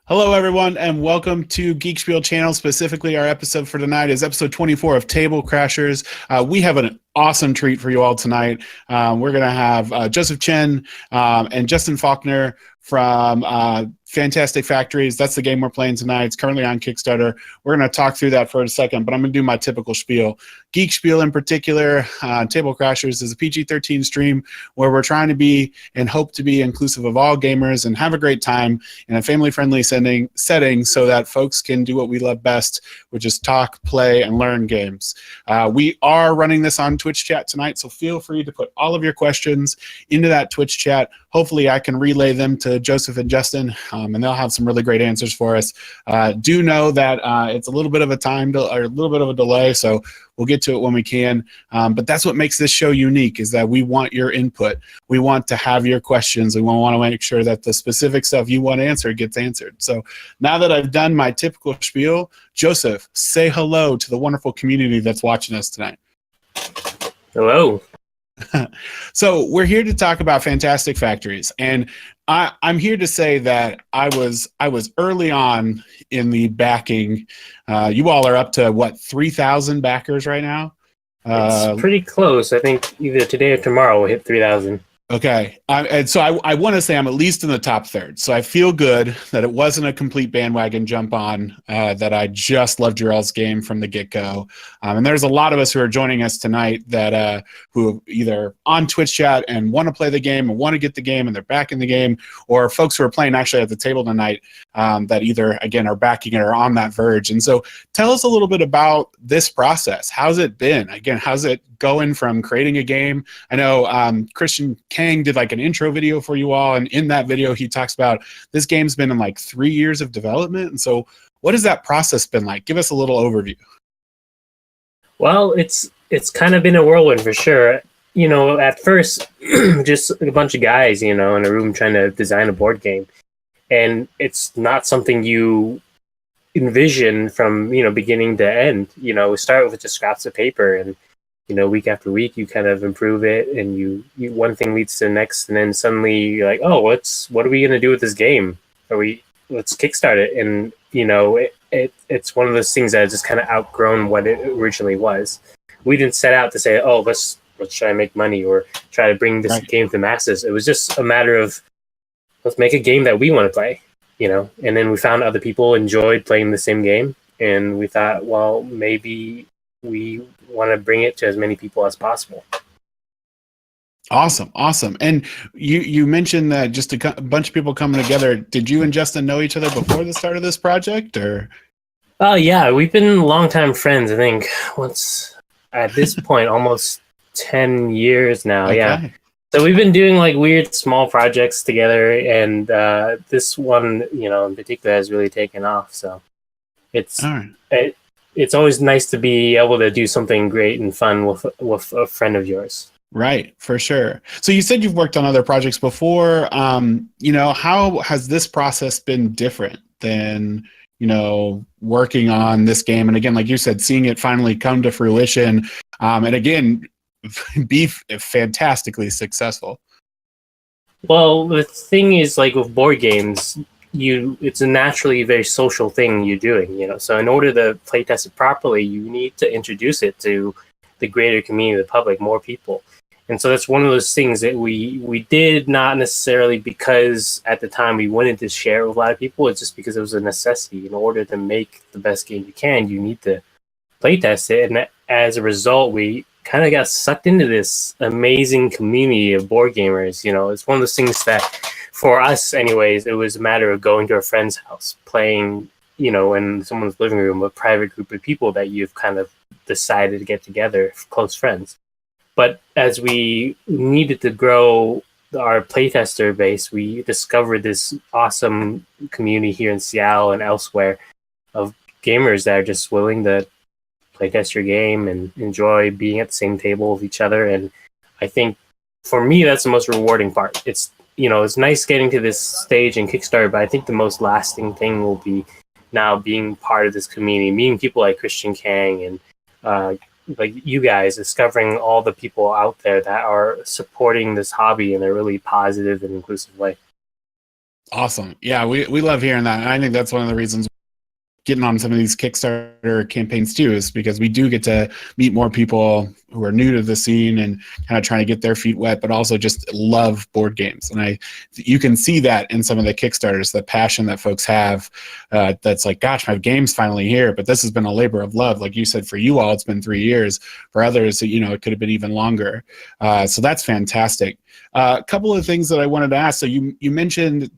Hello, everyone, and welcome to Geek Spiel channel. Specifically, our episode for tonight is episode 24 of Table Crashers. We have an awesome treat for you all tonight. We're going to have Joseph Chen and Justin Faulkner from Fantastic Factories. That's the game we're playing tonight. It's currently on Kickstarter. We're going to talk through that for a second, but I'm going to do my typical spiel. Geek Spiel in particular, Table Crashers is a PG-13 stream where we're trying to be and hope to be inclusive of all gamers and have a great time in a family-friendly setting so that folks can do what we love best, which is talk, play, and learn games. We are running this on Twitch chat tonight, so feel free to put all of your questions into that Twitch chat. Hopefully I can relay them to Joseph and Justin, and they'll have some really great answers for us. Do know that it's a little bit of a delay, so we'll get to it when we can. But that's what makes this show unique, is that we want your input. We want to have your questions. We want to make sure that the specific stuff you want answered gets answered. So now that I've done my typical spiel, Joseph, say hello to the wonderful community that's watching us tonight. Hello. So we're here to talk about Fantastic Factories, and I'm here to say that I was early on in the backing. You all are up to what, 3,000 backers right now? It's pretty close. I think either today or tomorrow we'll hit 3,000. Okay, and so I want to say I'm at least in the top third, so I feel good that it wasn't a complete bandwagon jump on, that I just loved your all's game from the get-go. And there's a lot of us who are joining us tonight that who are either on Twitch chat and want to play the game and want to get the game and they're back in the game, or folks who are playing actually at the table tonight that either, again, are backing it or on that verge. And so tell us a little bit about this process. How's it been? Again, how's it going from creating a game? I know Christian Kang did like an intro video for you all, and in that video he talks about this game's been in like 3 years of development. And so what has that process been like? Give us a little overview. Well, it's kind of been a whirlwind for sure. You know, at first, just a bunch of guys, in a room trying to design a board game. And it's not something you envision from, beginning to end. We start with just scraps of paper, and week after week, you kind of improve it, and you one thing leads to the next, and then suddenly you're like, oh, what are we gonna do with this game? Let's kickstart it, and it's one of those things that has just kind of outgrown what it originally was. We didn't set out to say, oh, let's try to make money or try to bring this game to the masses. It was just a matter of let's make a game that we want to play, And then we found other people enjoyed playing the same game, and we thought, well, maybe we want to bring it to as many people as possible. Awesome. And you mentioned that just a bunch of people coming together. Did you and Justin know each other before the start of this project, or? Oh yeah, we've been longtime friends. I think at this point almost 10 years now. Okay. Yeah. So we've been doing like weird small projects together, and this one, in particular, has really taken off. So it's all right. It's always nice to be able to do something great and fun with a friend of yours. Right, for sure. So you said you've worked on other projects before. How has this process been different than, working on this game? And again, like you said, seeing it finally come to fruition, and again, be fantastically successful. Well, the thing is, like with board games, it's a naturally very social thing you're doing, So in order to play test it properly, you need to introduce it to the greater community, the public, more people. And so that's one of those things that we did, not necessarily because at the time we wanted to share it with a lot of people. It's just because it was a necessity. In order to make the best game you can, you need to play test it. And as a result, we kind of got sucked into this amazing community of board gamers. It's one of those things that, for us anyways, it was a matter of going to a friend's house, playing, in someone's living room, a private group of people that you've kind of decided to get together, close friends. But as we needed to grow our playtester base, we discovered this awesome community here in Seattle and elsewhere of gamers that are just willing to playtest your game and enjoy being at the same table with each other. And I think for me, that's the most rewarding part. It's nice getting to this stage in Kickstarter, but I think the most lasting thing will be now being part of this community, meeting people like Christian Kang and like you guys, discovering all the people out there that are supporting this hobby in a really positive and inclusive way. Awesome. Yeah, we love hearing that. And I think that's one of the reasons getting on some of these Kickstarter campaigns too, is because we do get to meet more people who are new to the scene and kind of trying to get their feet wet, but also just love board games. And you can see that in some of the Kickstarters, the passion that folks have. That's like, gosh, my game's finally here, but this has been a labor of love. Like you said, for you all, it's been 3 years. For others, it could have been even longer. So that's fantastic. A couple of things that I wanted to ask. So you mentioned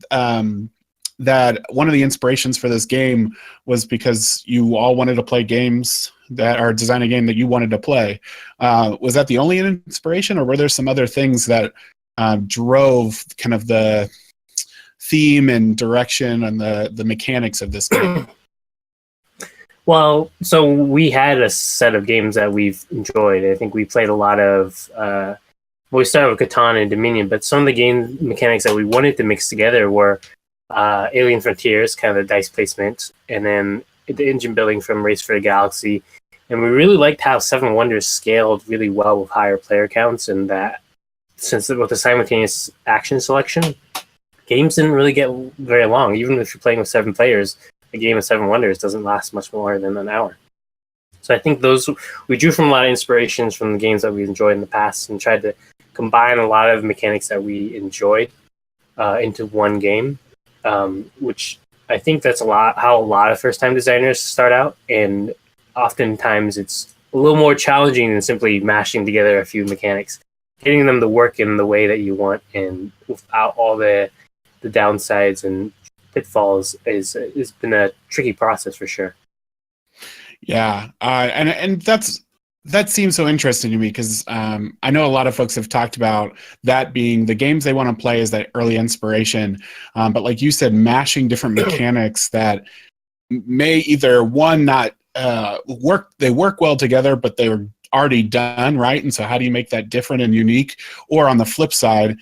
that one of the inspirations for this game was because you all wanted to play games that are design a game that you wanted to play. Was that the only inspiration, or were there some other things that drove kind of the theme and direction and the mechanics of this game? Well, so we had a set of games that we've enjoyed. I think we played a lot of we started with Catan and Dominion, but some of the game mechanics that we wanted to mix together were Alien Frontiers, kind of the dice placement, and then the engine building from Race for the Galaxy. And we really liked how Seven Wonders scaled really well with higher player counts, and that since with the simultaneous action selection, games didn't really get very long. Even if you're playing with 7 players, a game of Seven Wonders doesn't last much more than an hour. So I think we drew from a lot of inspirations from the games that we've enjoyed in the past and tried to combine a lot of mechanics that we enjoyed into one game. Which I think that's how a lot of first-time designers start out, and oftentimes it's a little more challenging than simply mashing together a few mechanics. Getting them to work in the way that you want and without all the downsides and pitfalls has been a tricky process for sure. Yeah, and that seems so interesting to me because I know a lot of folks have talked about that being the games they want to play as that early inspiration. But like you said, mashing different mechanics that may either not work. They work well together, but they were already done, right? And so how do you make that different and unique? Or on the flip side,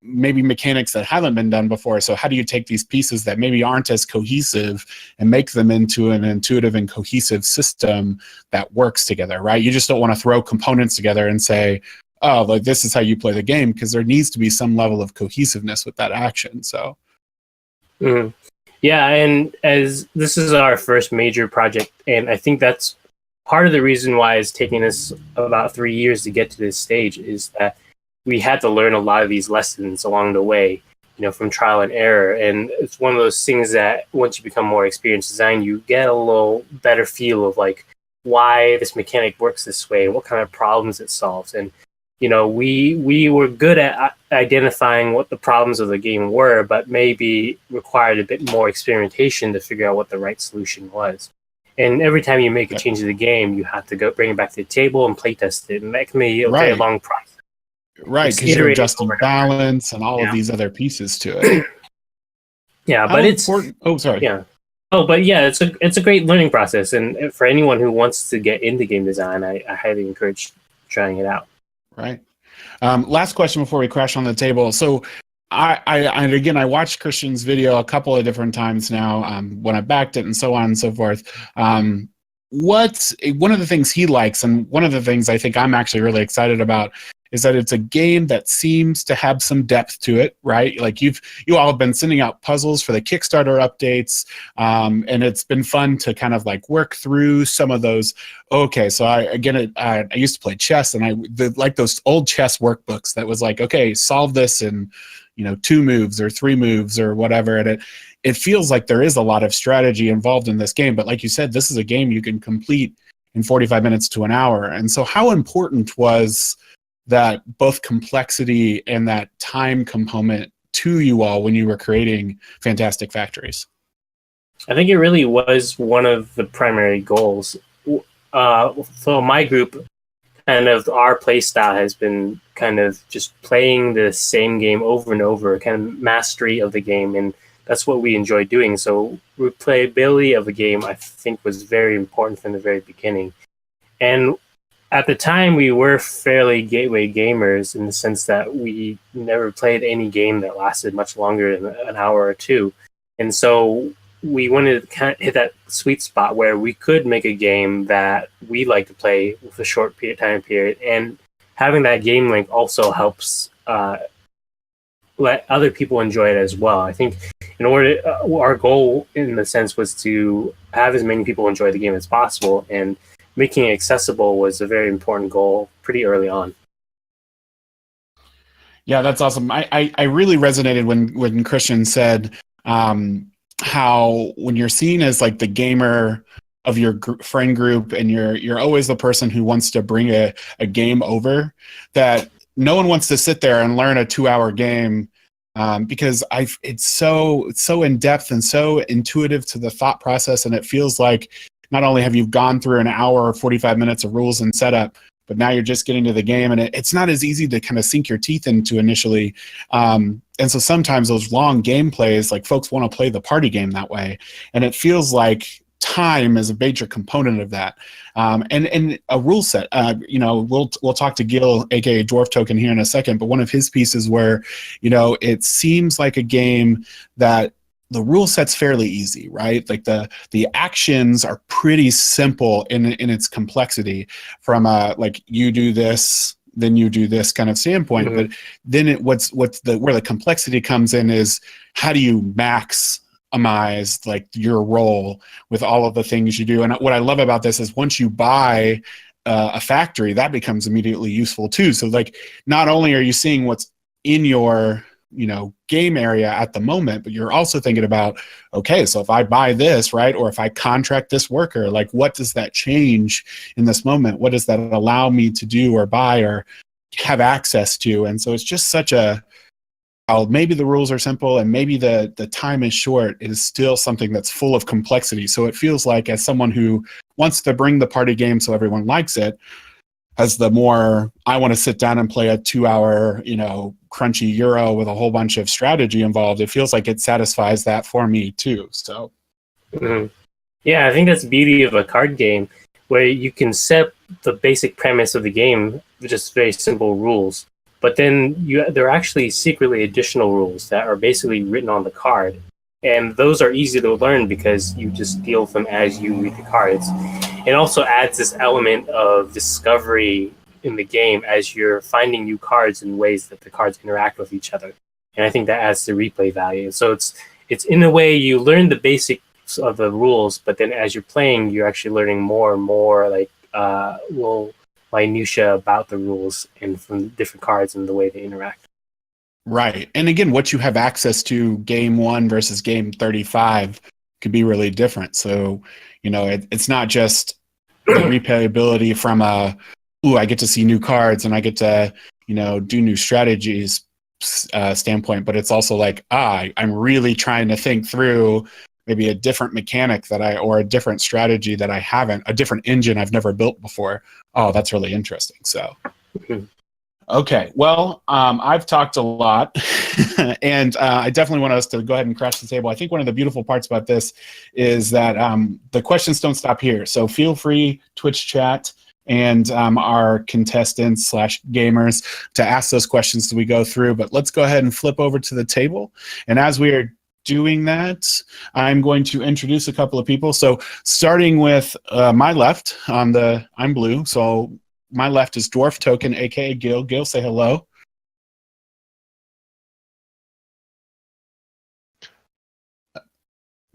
maybe mechanics that haven't been done before. So how do you take these pieces that maybe aren't as cohesive and make them into an intuitive and cohesive system that works together, right? You just don't want to throw components together and say, oh, like this is how you play the game, because there needs to be some level of cohesiveness with that action. So yeah, and as this is our first major project, and I think that's part of the reason why it's taking us about 3 years to get to this stage, is that we had to learn a lot of these lessons along the way, from trial and error. And it's one of those things that once you become more experienced design, you get a little better feel of like why this mechanic works this way, what kind of problems it solves. And, we were good at identifying what the problems of the game were, but maybe required a bit more experimentation to figure out what the right solution was. And every time you make a change to the game, you have to go bring it back to the table and play test it. And that can be a very long process. Right, because you're adjusting balance and all of these other pieces to it. Yeah, but it's important. Oh, sorry. Yeah. Oh, but yeah, it's a great learning process, and for anyone who wants to get into game design, I highly encourage trying it out. Right. Last question before we crash on the table. So, I watched Christian's video a couple of different times now when I backed it and so on and so forth. What's one of the things he likes, and one of the things I think I'm actually really excited about, is that it's a game that seems to have some depth to it, right? Like you all have been sending out puzzles for the Kickstarter updates, and it's been fun to kind of like work through some of those. Okay, so I used to play chess, and I like those old chess workbooks that was like, okay, solve this in 2 moves or 3 moves or whatever, and it feels like there is a lot of strategy involved in this game. But like you said, this is a game you can complete in 45 minutes to an hour. And so how important was that both complexity and that time component to you all when you were creating Fantastic Factories? I think it really was one of the primary goals. So my group, kind of our play style has been kind of just playing the same game over and over, kind of mastery of the game, and that's what we enjoy doing. So replayability of the game, I think, was very important from the very beginning. And at the time, we were fairly gateway gamers in the sense that we never played any game that lasted much longer than an hour or 2. And so we wanted to kind of hit that sweet spot where we could make a game that we like to play with a short time period. And having that game length also helps let other people enjoy it as well. I think, in order, our goal in the sense was to have as many people enjoy the game as possible, and making it accessible was a very important goal pretty early on. Yeah, that's awesome. I really resonated when Christian said how when you're seen as like the gamer of your friend group, and you're always the person who wants to bring a game over, that no one wants to sit there and learn a 2-hour game, because it's so in depth and so intuitive to the thought process, and it feels like not only have you gone through an hour or 45 minutes of rules and setup, but now you're just getting to the game, and it's not as easy to kind of sink your teeth into initially. And so sometimes those long gameplays, like folks want to play the party game that way, and it feels like time is a major component of that. And a rule set. We'll talk to Gil, aka Dwarf Token, here in a second. But one of his pieces where, it seems like a game that the rule set's fairly easy, right? Like the actions are pretty simple in its complexity, from like you do this, then you do this kind of standpoint. Mm-hmm. But then where the complexity comes in is how do you maximize like your role with all of the things you do. And what I love about this is once you buy a factory, that becomes immediately useful too. So like not only are you seeing what's in your game area at the moment, but you're also thinking about, okay, so if I buy this, right, or if I contract this worker, like what does that change in this moment? What does that allow me to do or buy or have access to? And so it's just such maybe the rules are simple and maybe the time is short, it is still something that's full of complexity. So it feels like, as someone who wants to bring the party game so everyone likes it, as the more I want to sit down and play a 2-hour, crunchy Euro with a whole bunch of strategy involved, it feels like it satisfies that for me too. So, yeah, I think that's the beauty of a card game, where you can set the basic premise of the game with just very simple rules, but then there are actually secretly additional rules that are basically written on the card, and those are easy to learn because you just deal with them as you read the cards. It also adds this element of discovery in the game as you're finding new cards and ways that the cards interact with each other. And I think that adds to replay value. So it's in a way you learn the basics of the rules, but then as you're playing, you're actually learning more and more minutia about the rules and from different cards and the way they interact. Right. And again, what you have access to game 1 versus game 35 could be really different. So, it's not just the replayability from I get to see new cards and I get to, do new strategies standpoint, but it's also like, I'm really trying to think through maybe a different mechanic or a different strategy that I haven't, a different engine I've never built before. Oh, that's really interesting. So, okay. Well, I've talked a lot and I definitely want us to go ahead and crash the table. I think one of the beautiful parts about this is that the questions don't stop here. So feel free, Twitch chat, and our contestants / gamers to ask those questions as we go through. But let's go ahead and flip over to the table. And as we are doing that, I'm going to introduce a couple of people. So starting with my left, I'm blue. So my left is Dwarf Token, aka Gil. Gil, say hello.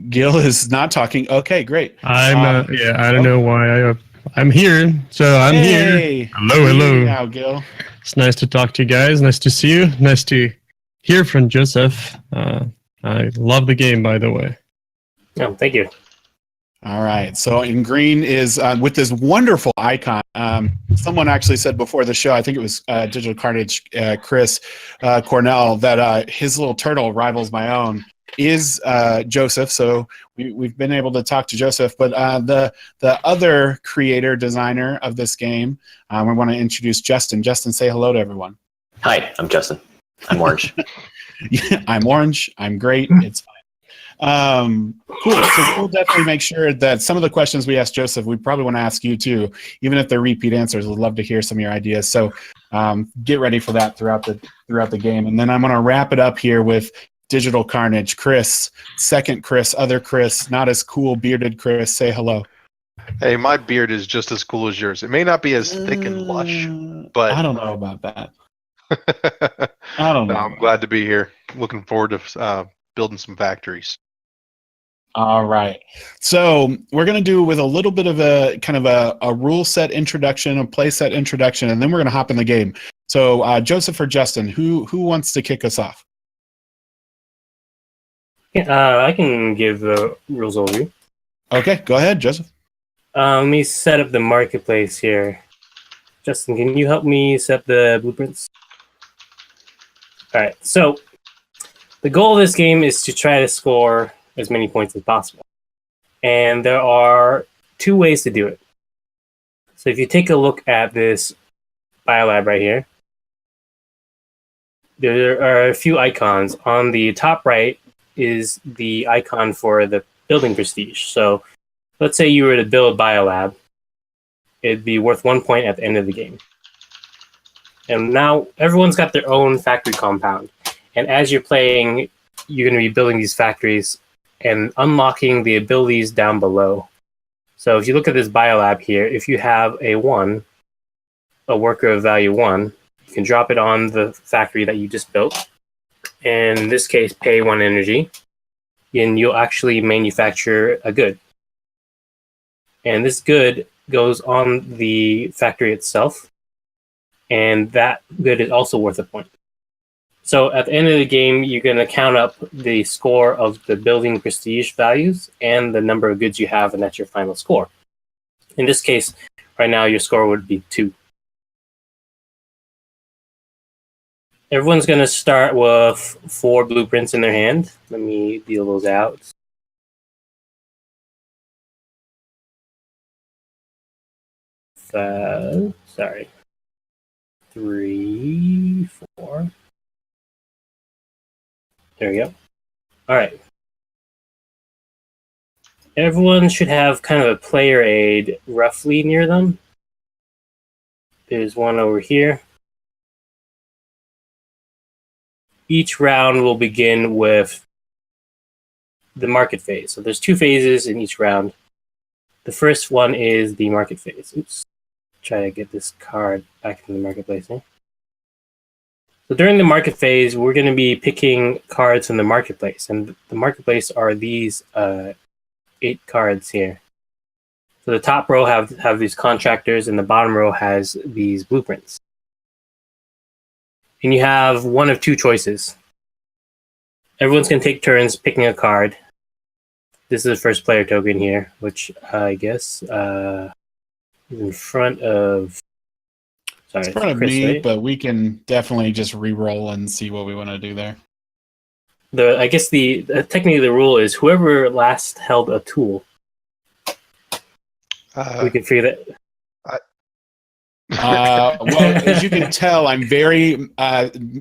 Gil is not talking. Okay, great. I don't know why I'm here. So I'm here. Hello. Now, Gil. It's nice to talk to you guys. Nice to see you. Nice to hear from Joseph. I love the game, by the way. Oh, thank you. All right. So in green is with this wonderful icon. Someone actually said before the show, I think it was Digital Carnage, Chris Cornell, that his little turtle rivals my own. Is Joseph. So we've been able to talk to Joseph, but the other creator designer of this game, we want to introduce Justin. Justin, say hello to everyone. Hi, I'm Justin. I'm orange. Yeah, I'm orange. I'm great. It's fine. Cool. So we'll definitely make sure that some of the questions we asked Joseph, we probably want to ask you too, even if they're repeat answers. We'd love to hear some of your ideas. So get ready for that throughout the game. And then I'm going to wrap it up here with Digital Carnage. Chris, second Chris, other Chris, not as cool, bearded Chris. Say hello. Hey, my beard is just as cool as yours. It may not be as thick and lush, but I don't know about that. I don't know. I'm glad to be here. Looking forward to building some factories. All right. So we're going to do with a little bit of a kind of a rule set introduction, a play set introduction, and then we're going to hop in the game. So Joseph or Justin, who wants to kick us off? I can give the rules overview. Okay, go ahead, Joseph. Let me set up the marketplace here. Justin, can you help me set the blueprints? All right. So the goal of this game is to try to score as many points as possible. And there are two ways to do it. So if you take a look at this biolab right here, there are a few icons. On the top right is the icon for the building prestige. So let's say you were to build biolab, it'd be worth 1 point at the end of the game. And now everyone's got their own factory compound. And as you're playing, you're going to be building these factories and unlocking the abilities down below. So if you look at this biolab here, if you have a 1, a worker of value 1, you can drop it on the factory that you just built. And in this case, pay 1 energy. And you'll actually manufacture a good. And this good goes on the factory itself. And that good is also worth a point. So at the end of the game, you're going to count up the score of the building prestige values and the number of goods you have, and that's your final score. In this case, right now, your score would be 2. Everyone's going to start with 4 blueprints in their hand. Let me deal those out. Sorry. 3, 4. There we go. All right. Everyone should have kind of a player aid roughly near them. There's one over here. Each round will begin with the market phase. So there's 2 phases in each round. The first one is the market phase. Oops. Try to get this card back in the marketplace here. So during the market phase, we're going to be picking cards from the marketplace. And the marketplace are these 8 cards here. So the top row have these contractors, and the bottom row has these blueprints. And you have one of 2 choices. Everyone's going to take turns picking a card. This is the first player token here, which I guess is in front of... Sorry, It's in front of Chris, me, right? but we can definitely just re-roll and see what we want to do there. I guess technically the rule is whoever last held a tool. We can figure that. Well, as you can tell, I'm very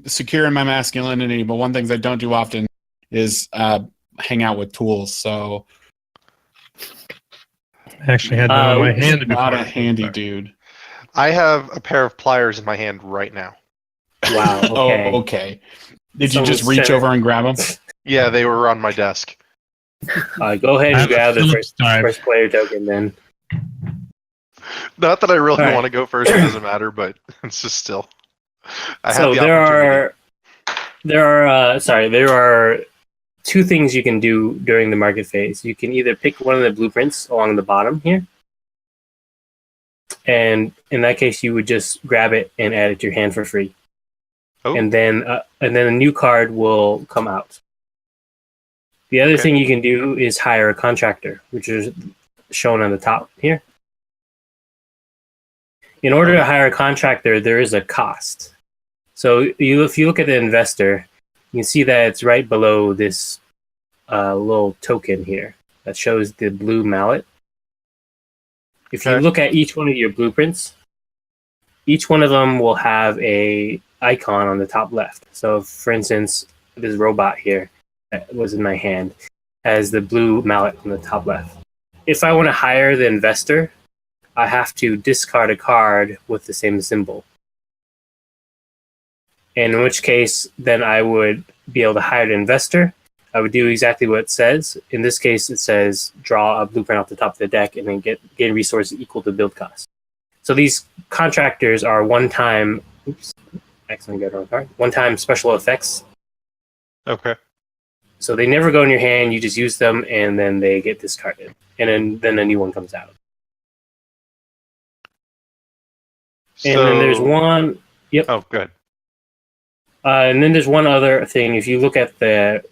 secure in my masculinity, but one thing I don't do often is hang out with tools. So I actually had that on my hand before. not a handy dude. I have a pair of pliers in my hand right now. Wow. Okay. Oh, okay. Did you just Someone's reach over and grab them? Yeah, they were on my desk. Go ahead and grab the Phillips time. first player token then. Not that I really All right. want to go first, it doesn't matter, but it's just still. I have So the there opportunity. are 2 things you can do during the market phase. You can either pick one of the blueprints along the bottom here, and in that case, you would just grab it and add it to your hand for free. Oh. And then a new card will come out. The other thing you can do is hire a contractor, which is shown on the top here. In order to hire a contractor, there is a cost. So if you look at the investor, you can see that it's right below this little token here that shows the blue mallet. If you look at each one of your blueprints, each one of them will have a icon on the top left. So for instance, this robot here that was in my hand has the blue mallet on the top left. If I want to hire the investor, I have to discard a card with the same symbol. And in which case, then I would be able to hire the investor. I would do exactly what it says. In this case, it says draw a blueprint off the top of the deck and then gain resources equal to build cost. So these contractors are one-time, one-time special effects. Okay. So they never go in your hand. You just use them, and then they get discarded, and then a new one comes out. And then there's one. Yep. Oh, good. And then there's one other thing. If you look at the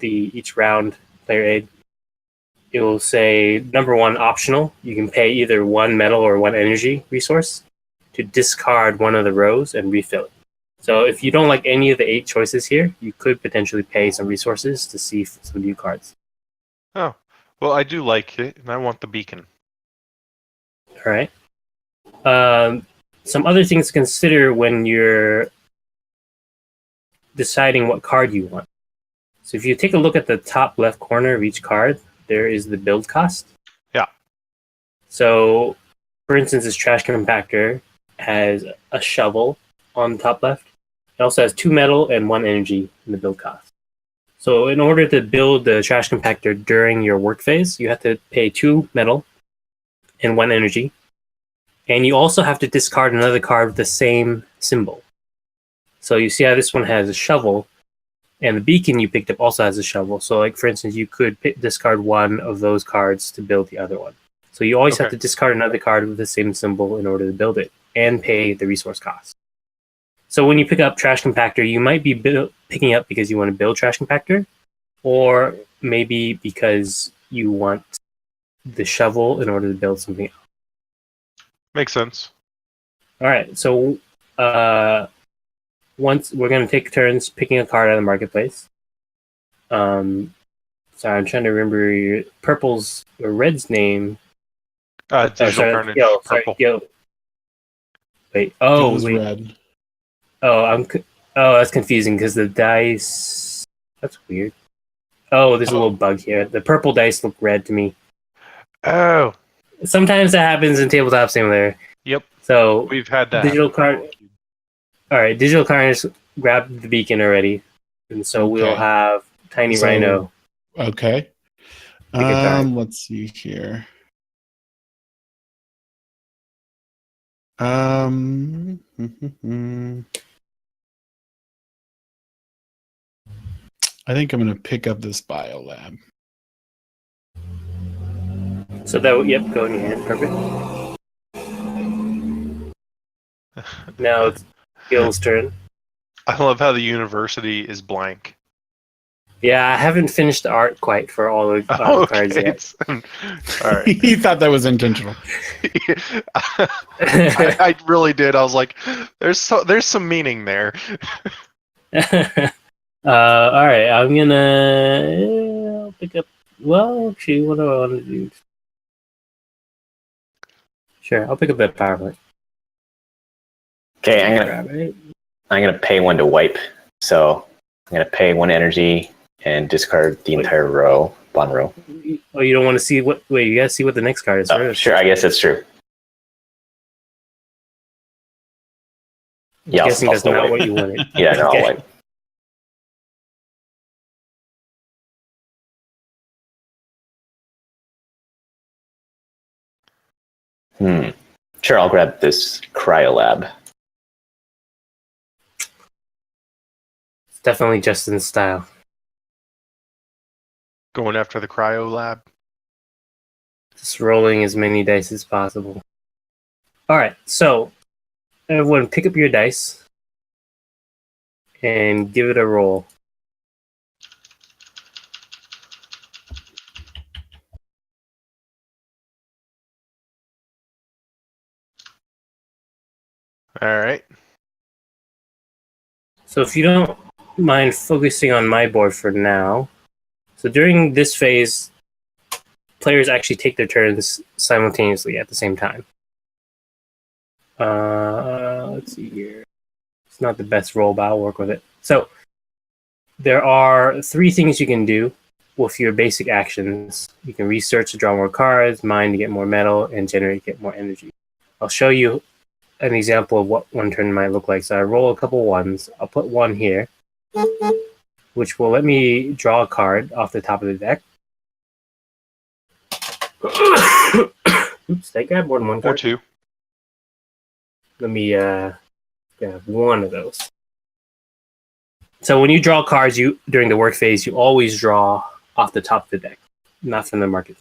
each round player aid, it will say number 1 optional. You can pay either 1 metal or 1 energy resource to discard one of the rows and refill it. So if you don't like any of the 8 choices here, you could potentially pay some resources to see some new cards. Oh, well, I do like it, and I want the beacon. All right. Some other things to consider when you're deciding what card you want. So if you take a look at the top left corner of each card, there is the build cost. Yeah. So, for instance, this trash compactor has a shovel on the top left. It also has 2 metal and 1 energy in the build cost. So in order to build the trash compactor during your work phase, you have to pay 2 metal and 1 energy. And you also have to discard another card with the same symbol. So you see how this one has a shovel, and the beacon you picked up also has a shovel. So, like, for instance, you could discard one of those cards to build the other one. So you always have to discard another card with the same symbol in order to build it and pay the resource cost. So when you pick up Trash Compactor, you might be picking up because you want to build Trash Compactor, or maybe because you want the shovel in order to build something else. Makes sense. All right, so once we're going to take turns picking a card out of the marketplace. Sorry, I'm trying to remember purple's or red's name. Digital Carnage. Yellow, Purple. yellow. Wait. It Oh, was wait. red. Oh, that's confusing because the dice. That's weird. Oh, there's a little bug here. The purple dice look red to me. Oh, Sometimes that happens in Tabletop Simulator. yep. So We've had that. digital card. All right, digital carnage grabbed the beacon already, and so we'll have Tiny Rhino. Okay. Pick a card. Let's see here. I think I'm going to pick up this biolab. So that go in your hand. Perfect. Now it's Gil's turn. I love how the university is blank. Yeah, I haven't finished the art quite for all the cards yet. All right. He thought that was intentional. I really did. I was like, there's some meaning there. All right, I'm gonna pick up. Well, actually, what do I want to do? Sure, I'll pick up that PowerPoint. Okay, I'm gonna pay 1 to wipe. So I'm gonna pay 1 energy and discard the entire row, bottom row. Oh, you don't want to see what? Wait, you gotta see what the next card is Oh, first. sure, I guess that's true. Yeah, I'm guessing I'll that's still not wipe. what you wanted. Yeah, no, Okay. I'll wipe. Sure, I'll grab this Cryolab. It's definitely Justin's style. Going after the cryo lab. Just rolling as many dice as possible. All right, so everyone, pick up your dice and give it a roll. All right. So if you don't mind focusing on my board for now, so during this phase, players actually take their turns simultaneously at the same time. Let's see here. It's not the best roll, but I'll work with it. So there are 3 things you can do with your basic actions. You can research to draw more cards, mine to get more metal, and generate to get more energy. I'll show you an example of what one turn might look like. So I roll a couple 1s. I'll put 1 here, which will let me draw a card off the top of the deck. Oops, did I grab more than 1 Or card? 2. Let me grab 1 of those. So when you draw cards, during the work phase, you always draw off the top of the deck, not from the market.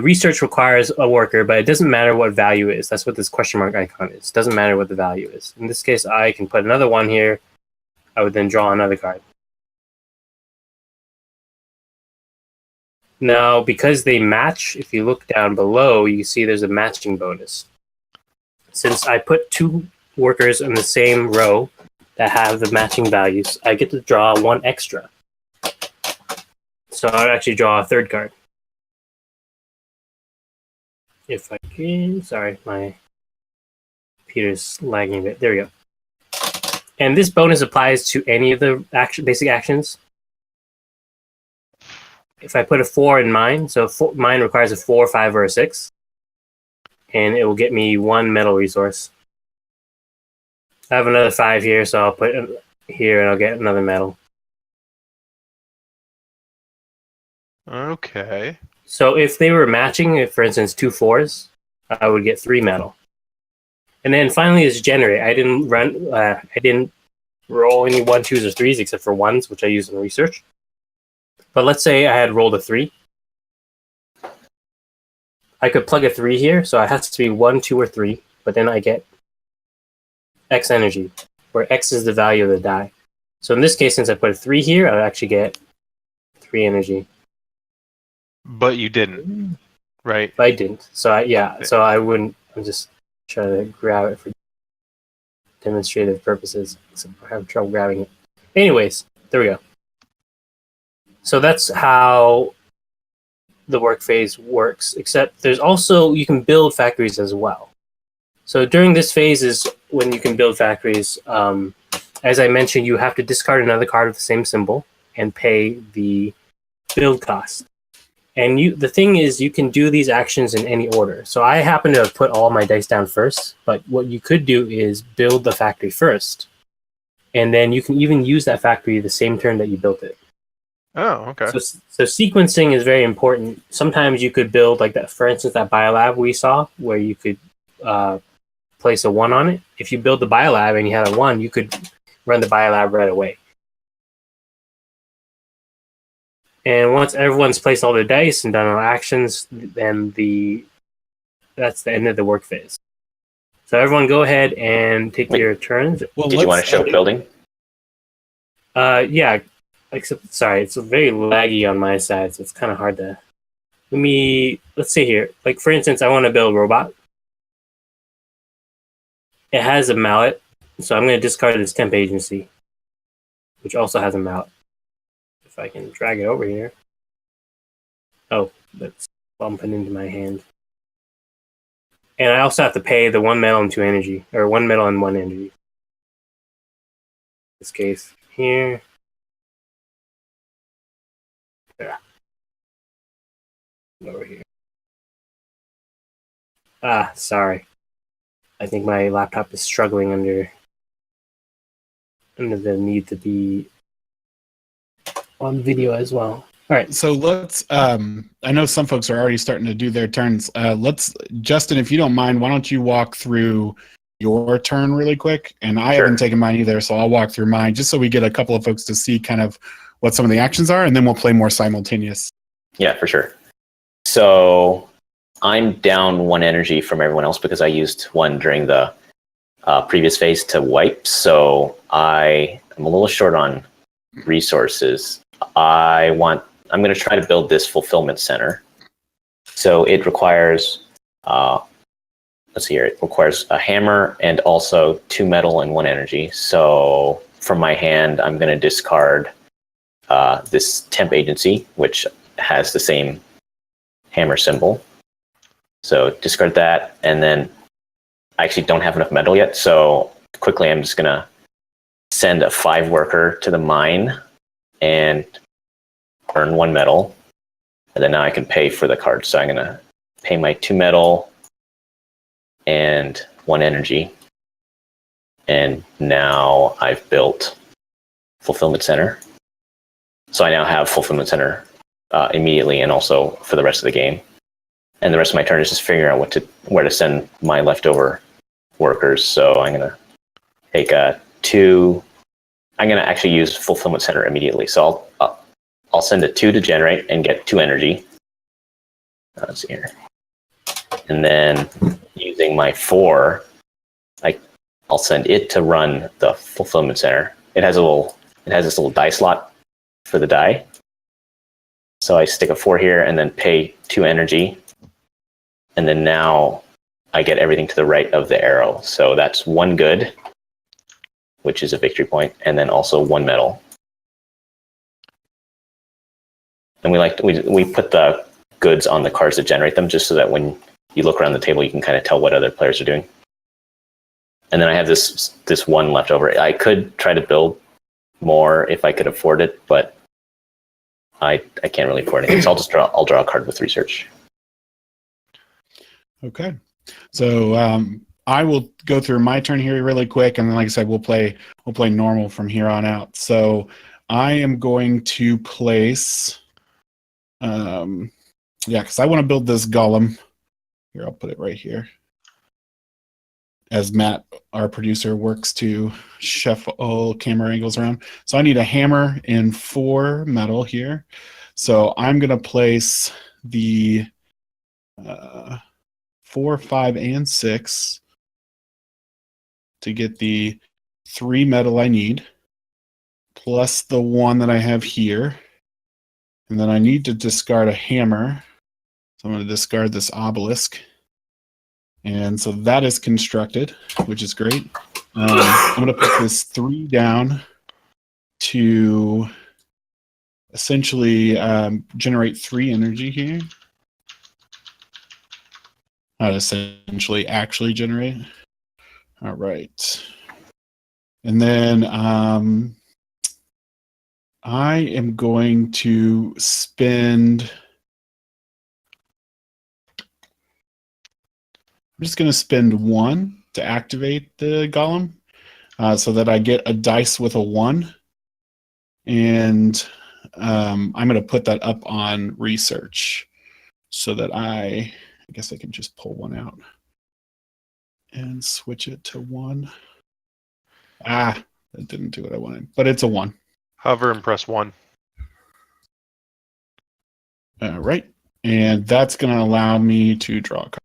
Research requires a worker, but it doesn't matter what value is. That's what this question mark icon is. It doesn't matter what the value is. In this case, I can put another one here. I would then draw another card. Now, because they match, if you look down below, you see there's a matching bonus. Since I put 2 workers in the same row that have the matching values, I get to draw 1 extra. So I'd actually draw a 3rd card. If I can, sorry, my computer's lagging a bit. There we go. And this bonus applies to any of the basic actions. If I put a 4 in mine, so mine requires a 4, 5, or a 6, and it will get me 1 metal resource. I have another 5 here, so I'll put it here and I'll get another metal. Okay. So if they were matching, if for instance 2 4s, I would get 3 metal. And then finally is generate. I didn't roll any 1, 2s, or 3s except for 1s, which I use in research. But let's say I had rolled a 3. I could plug a 3 here, so it has to be 1, 2, or 3, but then I get X energy, where X is the value of the die. So in this case, since I put a 3 here, I would actually get 3 energy. But you didn't, right? But I didn't. So I wouldn't. I'm just trying to grab it for demonstrative purposes. So I have trouble grabbing it. Anyways, there we go. So that's how the work phase works, except there's also, you can build factories as well. So during this phase is when you can build factories. As I mentioned, you have to discard another card with the same symbol and pay the build cost. And the thing is, you can do these actions in any order. So I happen to have put all my dice down first, but what you could do is build the factory first. And then you can even use that factory the same turn that you built it. Oh, okay. So sequencing is very important. Sometimes you could build like that, for instance, that biolab we saw, where you could place a 1 on it. If you build the biolab and you had a 1, you could run the biolab right away. And once everyone's placed all their dice and done all actions, then that's the end of the work phase. So everyone go ahead and take your turns. Well, Did you want to show building? Yeah. Except, sorry, it's very laggy on my side, so it's kind of hard to... Let's see here. Like, for instance, I want to build a robot. It has a mallet, so I'm going to discard this temp agency, which also has a mallet. If I can drag it over here. Oh, that's bumping into my hand. And I also have to pay the 1 metal and 2 energy, or 1 metal and 1 energy. In this case, here. Yeah. Over here. Sorry. I think my laptop is struggling under the need to be on video as well. All right. So let's, I know some folks are already starting to do their turns. Justin, if you don't mind, why don't you walk through your turn really quick? And I haven't taken mine either, so I'll walk through mine just so we get a couple of folks to see kind of what some of the actions are, and then we'll play more simultaneous. Yeah, for sure. So I'm down 1 energy from everyone else because I used 1 during the previous phase to wipe. So I'm a little short on resources. I'm going to try to build this fulfillment center. So it requires, let's see here, it requires a hammer and also 2 metal and 1 energy. So from my hand, I'm going to discard this temp agency, which has the same hammer symbol. So discard that, and then I actually don't have enough metal yet, so quickly I'm just going to send a 5 worker to the mine and earn 1 metal, and then now I can pay for the card. So I'm going to pay my 2 metal and 1 energy, and now I've built Fulfillment Center. So I now have Fulfillment Center immediately and also for the rest of the game. And the rest of my turn is just figuring out where to send my leftover workers. So I'm going to take 2 I'm going to actually use Fulfillment Center immediately. So I'll send a 2 to generate and get 2 energy. Let's see here. And then using my 4, I'll send it to run the Fulfillment Center. It has this little die slot for the die. So I stick a 4 here and then pay 2 energy. And then now I get everything to the right of the arrow. So that's 1 good, which is a victory point, and then also 1 medal. And we put the goods on the cards that generate them, just so that when you look around the table, you can kind of tell what other players are doing. And then I have this 1 left over. I could try to build more if I could afford it, but I can't really afford anything. So I'll draw a card with research. Okay. So I will go through my turn here really quick, and then, like I said, we'll play normal from here on out. So I am going to place, because I want to build this golem. Here, I'll put it right here. As Matt, our producer, works to shuffle camera angles around. So I need a hammer and 4 metal here. So I'm going to place the 4, 5, and 6 to get the 3 metal I need, plus the 1 that I have here. And then I need to discard a hammer. So I'm going to discard this obelisk. And so that is constructed, which is great. I'm going to put this 3 down to essentially generate 3 energy here. Not essentially, actually generate. All right. And then I am going to spend... I'm just going to spend 1 to activate the golem so that I get a dice with a 1. And I'm going to put that up on research so that I guess I can just pull 1 out and switch it to 1. That didn't do what I wanted, but it's a 1. Hover and press 1. All right. And that's going to allow me to draw a card.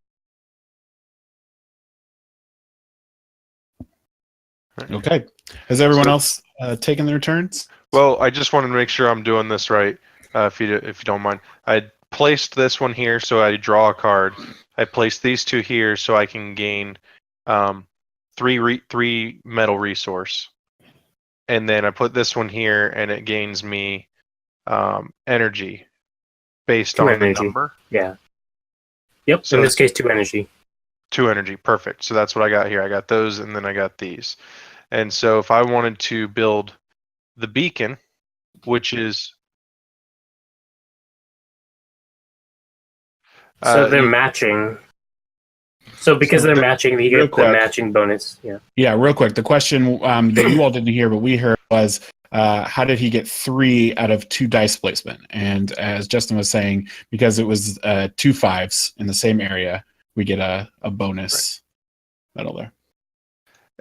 Okay. Has everyone else taken their turns? Well, I just wanted to make sure I'm doing this right, if you don't mind. I placed this one here, so I draw a card. I placed these 2 here, so I can gain 3 metal resource. And then I put this one here, and it gains me energy based 2 on energy. the number. Yeah. Yep. So in this case, 2 energy. 2 energy, perfect. So that's what I got here. I got those, and then I got these. And so if I wanted to build the beacon, which is... So they're matching. So because they're matching, you get the matching bonus. Yeah. Yeah, real quick. The question that you all didn't hear, but we heard was, how did he get 3 out of 2 dice placement? And as Justin was saying, because it was 2 5s in the same area, we get a bonus medal there.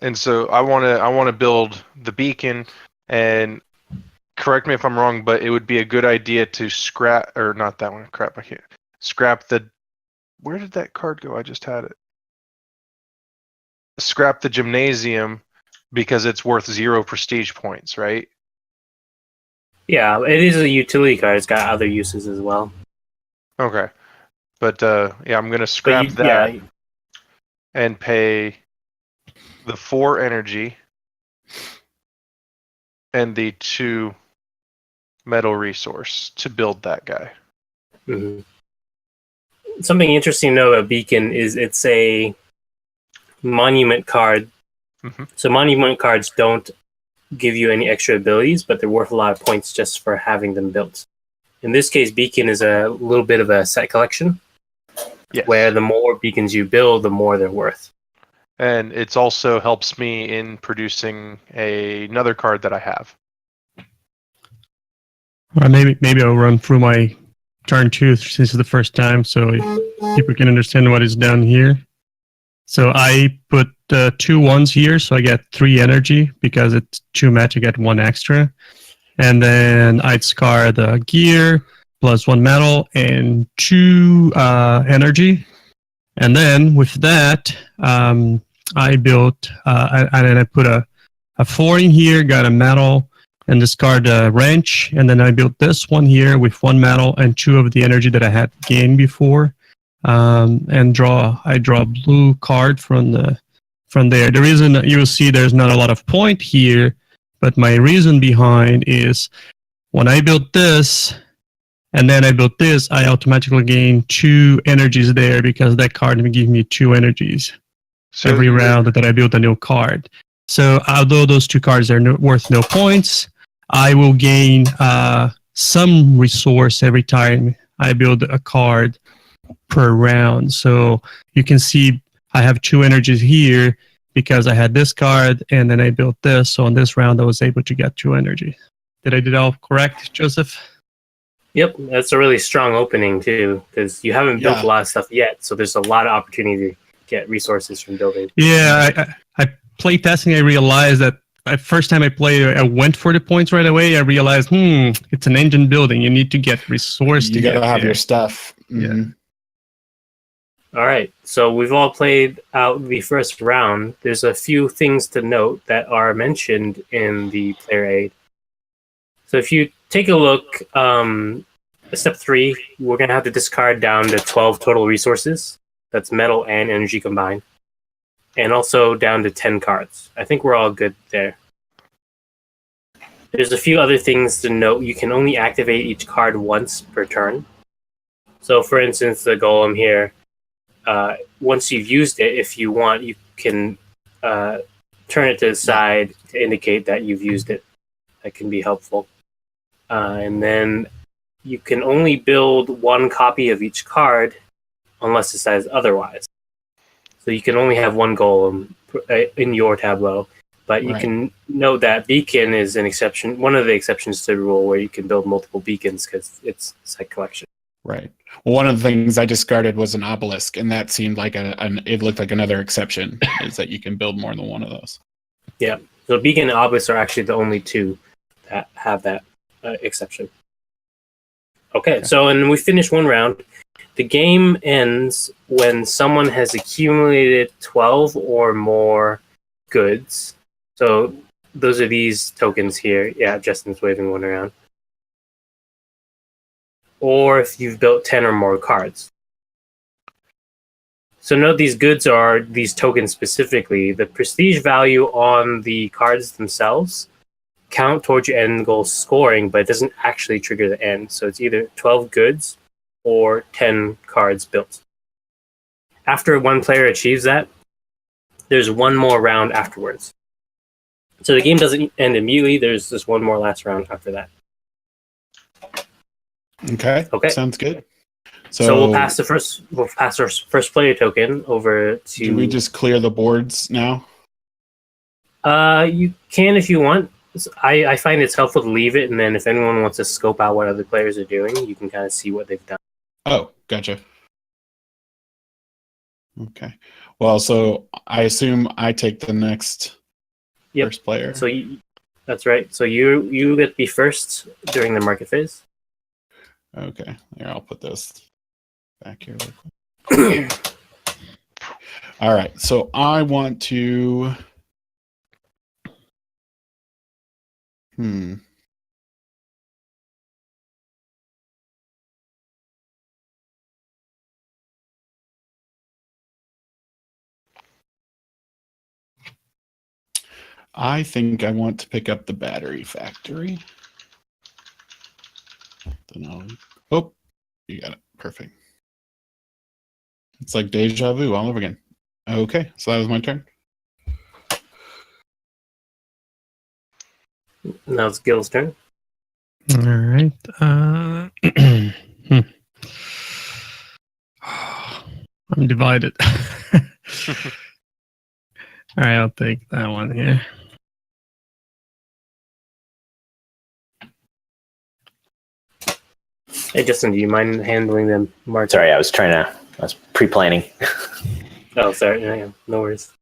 And so I want to build the beacon, and correct me if I'm wrong, but it would be a good idea to scrap, or not that one. Crap, I can't scrap the. Where did that card go? I just had it. Scrap the gymnasium because it's worth 0 prestige points, right? Yeah, it is a utility card. It's got other uses as well. Okay, but yeah, I'm gonna scrap that and pay the 4 energy and the 2 metal resource to build that guy. Mm-hmm. Something interesting to know about Beacon is it's a monument card. Mm-hmm. So monument cards don't give you any extra abilities, but they're worth a lot of points just for having them built. In this case, Beacon is a little bit of a set collection, yes, where the more beacons you build, the more they're worth. And it also helps me in producing another card that I have. Maybe I'll run through my turn 2 since it's the first time, so people can understand what is down here. So I put the 2 ones here, so I get 3 energy because it's 2 match. I get 1 extra, and then I discard the gear plus 1 metal and 2 energy, and then with that, I built and then I put a 4 in here, got a metal, and discard a wrench, and then I built this one here with 1 metal and 2 of the energy that I had gained before, and I draw a blue card from there. The reason you will see there's not a lot of point here, but my reason behind is when I built this and then I built this, I automatically gain 2 energies there because that card will give me 2 energies every round that I build a new card. So although those 2 cards are worth no points, I will gain some resource every time I build a card per round. So you can see I have 2 energies here because I had this card and then I built this. So on this round, I was able to get 2 energy. Did I do that all correct, Joseph? Yep, that's a really strong opening too, because you haven't built a lot of stuff yet. So there's a lot of opportunity to get resources from building. Yeah, I play testing. I realized that first time I played, I went for the points right away. I realized, it's an engine building. You need to get resource. You gotta have your stuff. Yeah. All right, so we've all played out the first round. There's a few things to note that are mentioned in the player aid. So if you take a look, step 3, we're going to have to discard down to 12 total resources. That's metal and energy combined. And also down to 10 cards. I think we're all good there. There's a few other things to note. You can only activate each card once per turn. So for instance, the golem here, once you've used it, if you want, you can turn it to the side to indicate that you've used it. That can be helpful. And then you can only build 1 copy of each card unless it says otherwise. So you can only have 1 golem in your tableau. But you can note that beacon is an exception, one of the exceptions to the rule where you can build multiple beacons because it's site collection. Right. Well, one of the things I discarded was an obelisk, and that seemed like it looked like another exception, is that you can build more than one of those. Yeah. So beacon and obelisk are actually the only 2 that have that exception. Okay, so and we finish 1 round. The game ends when someone has accumulated 12 or more goods. So those are these tokens here. Yeah, Justin's waving one around. Or if you've built 10 or more cards. So note these goods are these tokens specifically. The prestige value on the cards themselves count towards your end goal scoring, but it doesn't actually trigger the end. So it's either 12 goods or 10 cards built. After 1 player achieves that, there's 1 more round afterwards. So the game doesn't end immediately. There's just 1 more last round after that. Okay. Sounds good. So we'll pass our first player token over to. Do we just clear the boards now? You can if you want. I find it's helpful to leave it, and then if anyone wants to scope out what other players are doing, you can kind of see what they've done. Oh, gotcha. Okay. Well, so I assume I take the next first player. So that's right. So you get to be first during the market phase. Okay. Here, I'll put this back here real quick. All right. So I want to. I think I want to pick up the battery factory. Oh, you got it. Perfect. It's like deja vu all over again. Okay, so that was my turn. Now it's Gil's turn. All right. I'm divided. All right, I'll take that one here. Hey, Justin, do you mind handling them, Mark? Sorry, I was pre-planning. Oh, sorry. No worries.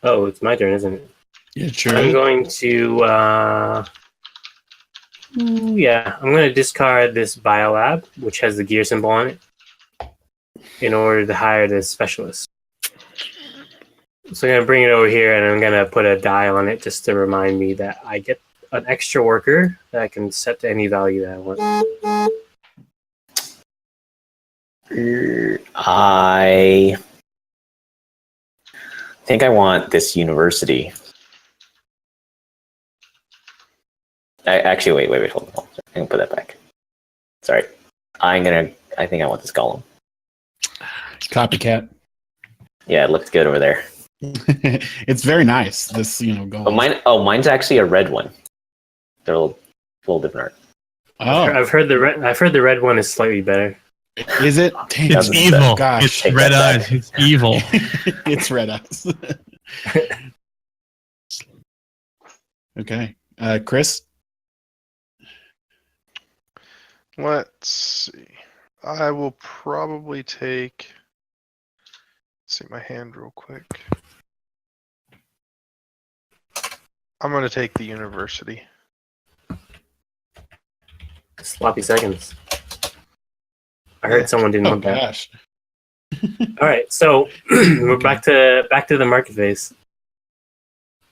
Oh, it's my turn, isn't it? Yeah, sure. I'm going to, I'm going to discard this biolab, which has the gear symbol on it, in order to hire this specialist. So I'm going to bring it over here, and I'm going to put a die on it just to remind me that I get an extra worker that I can set to any value that I want. I think I want this university. Actually, wait, hold on. I'm gonna put that back. Sorry. I think I want this golem. Copycat. Yeah, it looks good over there. It's very nice. This, golem. But mine's actually a red one. They're a little different art. Oh, I've heard the red one is slightly better. is it? Damn, It's Doesn't evil. gosh. It's Take red that eyes. back. It's evil. It's red eyes. Okay, Chris. Let's see. I will probably take. Let's see my hand real quick. I'm going to take the university. Sloppy seconds. I heard someone didn't Oh want that. gosh. All right, so we're back to the market phase,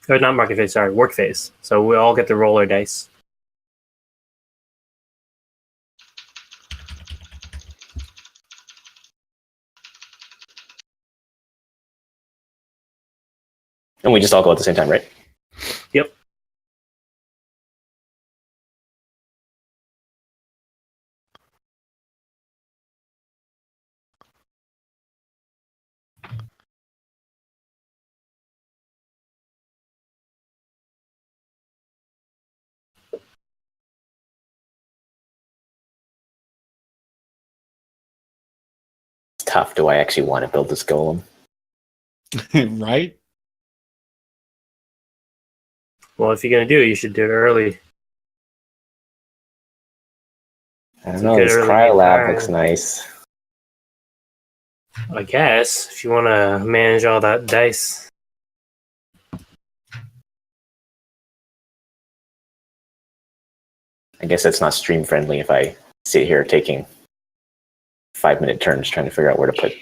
or not market phase. Sorry, work phase. So we all get to roll our dice. And we just all go at the same time, right? Yep. It's tough. Do I actually want to build this golem? Right? Well, if you're gonna do it, you should do it early. I don't It's know. okay This to really cryolab try. looks nice. I guess if you want to manage all that dice. I guess that's not stream friendly if I sit here taking 5-minute turns trying to figure out where to put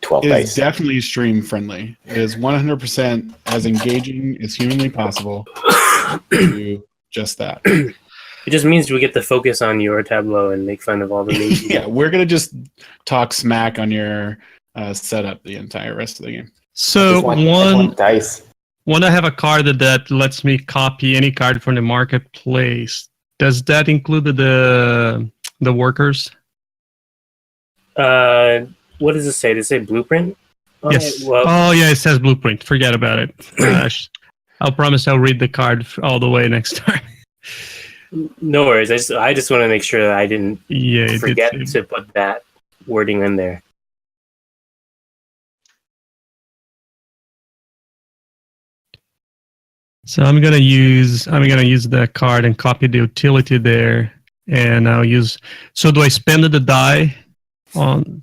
12 It is dice. definitely stream friendly. It is 100% as engaging as humanly possible to do just that. It just means we get to focus on your tableau and make fun of all the memes. Yeah, we're gonna just talk smack on your setup the entire rest of the game. So I just want dice. one, I have a card that lets me copy any card from the marketplace. Does that include the workers? What does it say? Does it say blueprint? Yes. Well, Oh, yeah, it says blueprint. Forget about it. I'll promise I'll read the card all the way next time. no worries. I just want to make sure that I didn't Yeah, it forget did. to put that wording in there. So I'm gonna use the card and copy the utility there, and I'll use. So do I spend the die on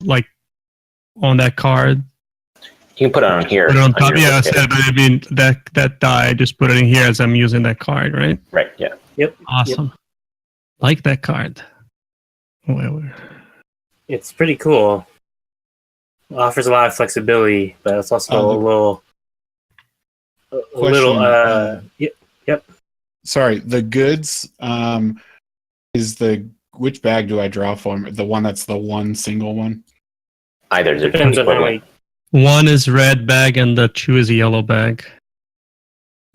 that card? You can put it on here. Put it on on top. your Yeah, I list. said, but I mean that die. I just put it in here as I'm using that card, right? Right, yeah. Yep. Awesome. Like that card. Well, It's pretty cool. It offers a lot of flexibility, but it's also Yep. Sorry, the goods is which bag do I draw from? The one that's the one single one? Either they're Depends on how equivalent. many. one is red bag and the two is a yellow bag.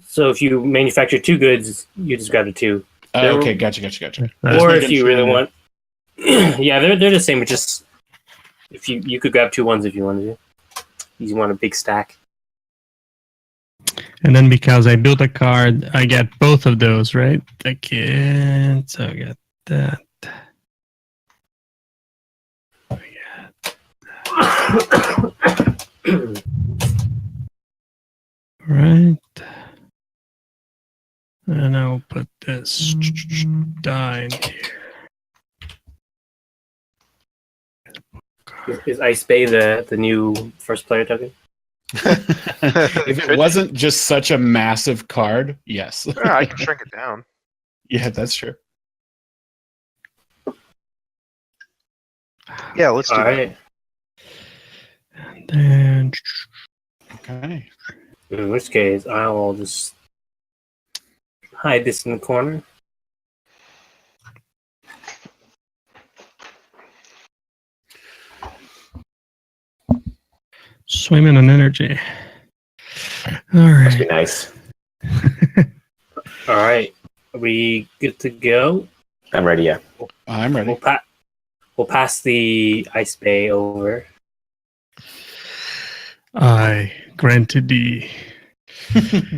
So if you manufacture two goods, you just grab the two. Okay, gotcha. Or if making you sure. really want, yeah, they're the same. But just if you could grab 2 ones if you wanted to. You want a big stack. And then because I built a card, I get both of those, right? Again, so I get that. Right. And I'll put this die in here. Is Ice Bay the new first player token? If it wasn't just such a massive card, yes. Yeah, I can shrink it down. Yeah, that's true. Yeah, let's do All that. right. Then Okay. In which case, I will just hide this in the corner. swimming in energy. All Must be right. nice. All right. Are we good to go? I'm ready. Yeah. I'm ready. We'll pass the ice bay over. I granted the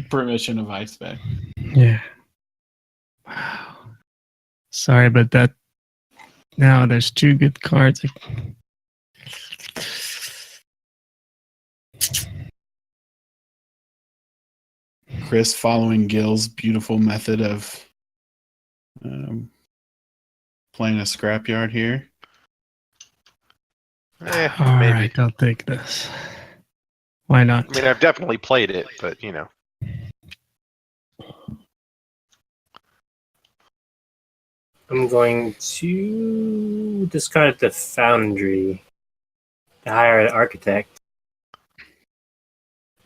Permission of Ice Bay. yeah. Wow. Sorry, but that now there's two good cards. Chris following Gil's beautiful method of playing a scrapyard here. All Maybe. right, I'll take this. Why not? I mean, I've definitely played it, but you know. I'm going to discard the foundry to hire an architect.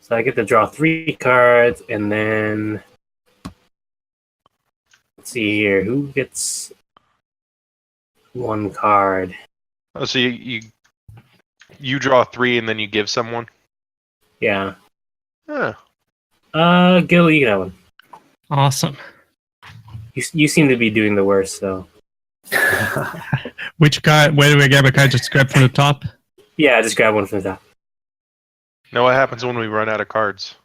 So I get to draw 3 cards, and then let's see here. Who gets 1 card? Oh, so you draw 3 and then you give someone. Yeah. Huh. Gil, you get one. Awesome. You seem to be doing the worst, so Which card? Where do we grab a card? Just grab from the top. yeah, just grab one from the top. Now what happens when we run out of cards?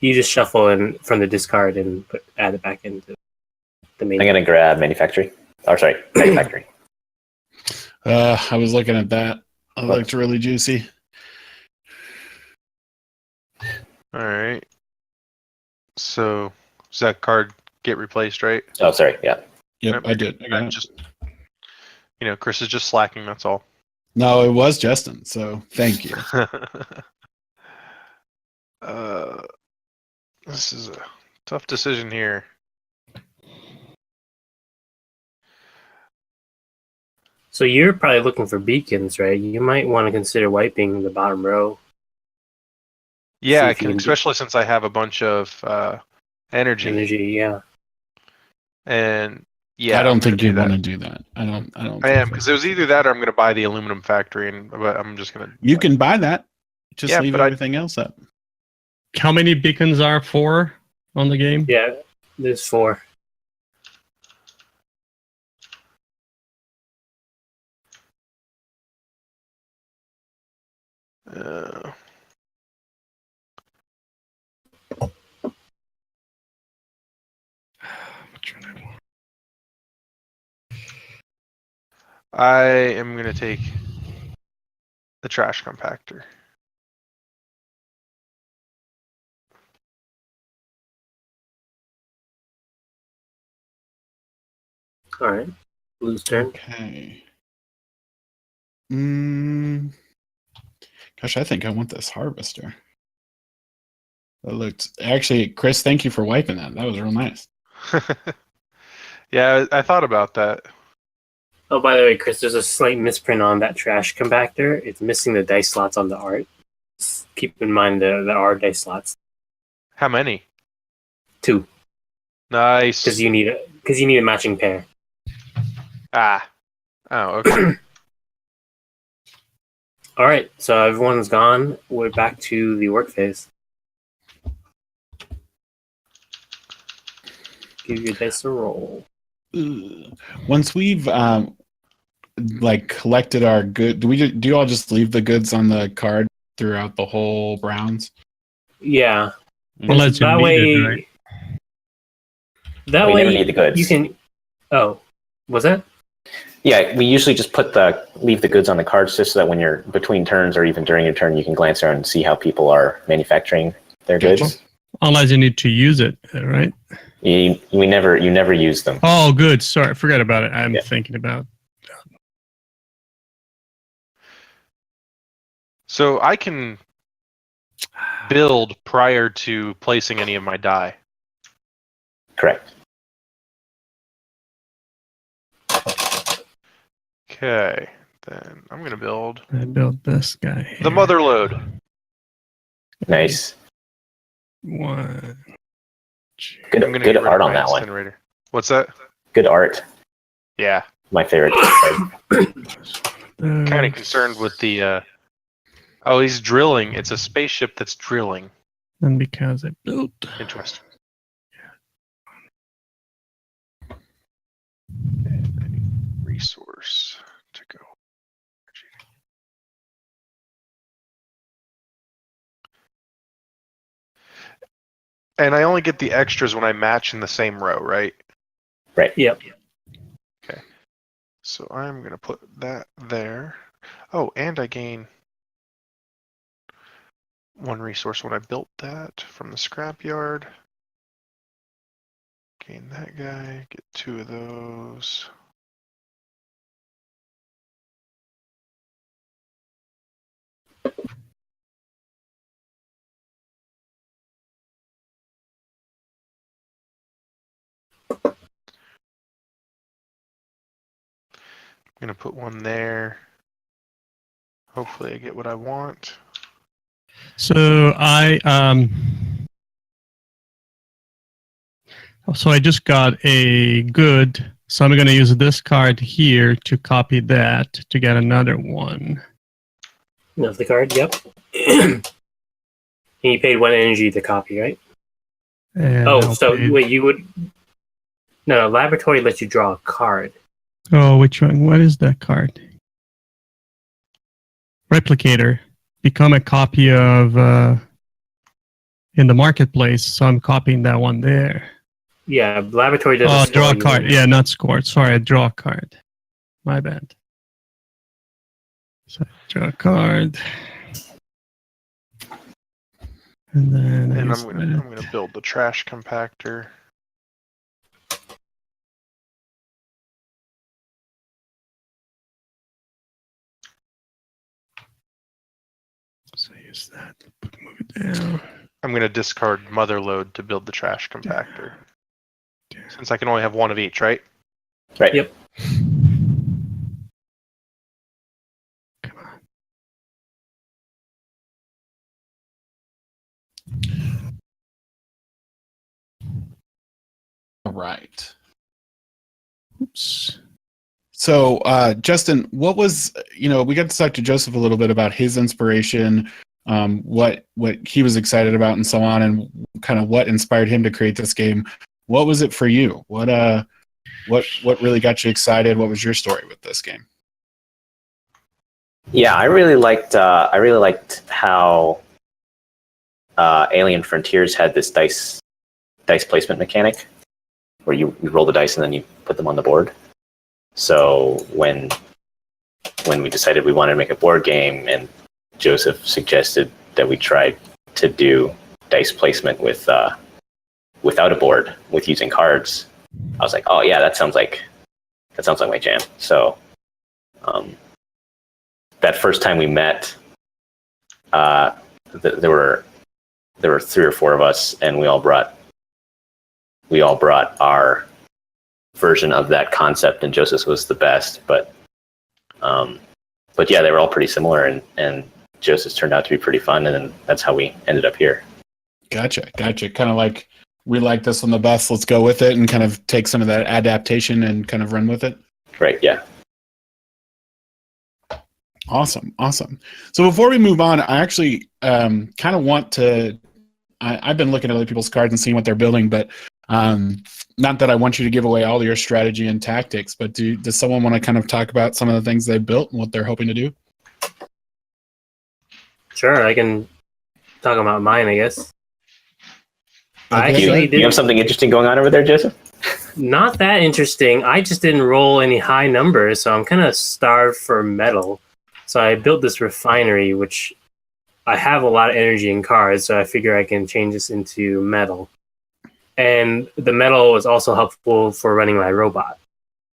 You just shuffle in from the discard and add it back into the main. I'm gonna grab manufacturing. Oh, sorry, manufacturing. I was looking at that. It looked really juicy. All right. So does that card get replaced, right? Oh, sorry. Yeah. Yep, I did. I got it. Just, Chris is just slacking. That's all. No, it was Justin. So thank you. This is a tough decision here. So you're probably looking for beacons, right? You might want to consider wiping the bottom row. Yeah, See I if you can, can especially since I have a bunch of energy. Yeah. And yeah, I don't I'm think gonna you do want that. to do that. I don't. I am, because it was either that or I'm going to buy the aluminum factory, but I'm just going to. You can buy that. Just Yeah, leave but everything else up. How many beacons are 4 on the game? Yeah, there's 4. Which one I want? I am going to take the trash compactor. All right. Blue's turn. Okay. Gosh, I think I want this harvester. That looked actually, Chris. Thank you for wiping that. That was real nice. Yeah, I thought about that. Oh, by the way, Chris, there's a slight misprint on that trash compactor. It's missing the dice slots on the art. Just keep in mind the art dice slots. How many? 2, Nice. because you need a matching pair. Ah. Oh, okay. All right, so everyone's gone. We're back to the work phase. Give your dice a roll. Ugh. Once we've collected our good, do you all just leave the goods on the card throughout the whole rounds? Yeah. Unless you that need way, it, right? that We way never need the goods. you can. Oh, was that? Yeah, we usually just leave the goods on the cards just so that when you're between turns or even during your turn, you can glance around and see how people are manufacturing their goods. Unless you need to use it, right? You never use them. Oh, good. Sorry, I forgot about it. I'm Yeah. thinking about. So I can build prior to placing any of my die. Correct. Okay, then I'm going to build I built this guy here. the mother load. Nice. 1. Good, I'm going to good get rid art of on my that one. incinerator. What's that? Good art. Yeah, My favorite. kind of concerned with the. Oh, he's drilling. It's a spaceship that's drilling. And because I built. Interesting. And I need resource to go. And I only get the extras when I match in the same row, right? Right. Yep. Okay. So I'm going to put that there. Oh, and I gain 1 resource when I built that from the scrapyard. Gain that guy, get 2 of those. I'm going to put 1 there. Hopefully I get what I want. So I just got a good. So I'm going to use this card here to copy that to get another one. Of the card, yep. And you paid 1 energy to copy, right? And Oh, I'll so pay- wait, you would. No, laboratory lets you draw a card. Oh, which one? What is that card? Replicator. Become a copy of in the marketplace. So I'm copying that one there. Yeah, laboratory doesn't. Oh, score draw a you card. in. Yeah, not scored. Sorry, I draw a card. My bad. So draw a card. And then And use I'm that. gonna build the trash compactor. So use that. Move it down. I'm gonna discard mother load to build the trash compactor. Since I can only have 1 of each, right? Right. Yep. Come on. All right. Oops. So, Justin, what was, we got to talk to Joseph a little bit about his inspiration, what he was excited about and so on, and kind of what inspired him to create this game. What was it for you? What really got you excited? What was your story with this game? Yeah, I really liked how Alien Frontiers had this dice placement mechanic where you roll the dice and then you put them on the board. So when we decided we wanted to make a board game and Joseph suggested that we try to do dice placement with without a board, with using cards, I was like, oh yeah, that sounds like my jam. So that first time we met, there were 3 or 4 of us, and we all brought our version of that concept, and Joseph's was the best. But yeah, they were all pretty similar, and Joseph's turned out to be pretty fun, and then that's how we ended up here. Gotcha. Kind of like, we like this one the best, let's go with it, and kind of take some of that adaptation and kind of run with it. Right, yeah. Awesome. So before we move on, I actually kind of want to, I've been looking at other people's cards and seeing what they're building, but not that I want you to give away all your strategy and tactics, but does someone want to kind of talk about some of the things they built and what they're hoping to do? Sure, I can talk about mine, I guess. I Okay. actually You have something interesting going on over there, Joseph? not that interesting. I just didn't roll any high numbers, so I'm kind of starved for metal. So I built this refinery, which I have a lot of energy in cards, so I figure I can change this into metal. And the metal is also helpful for running my robot.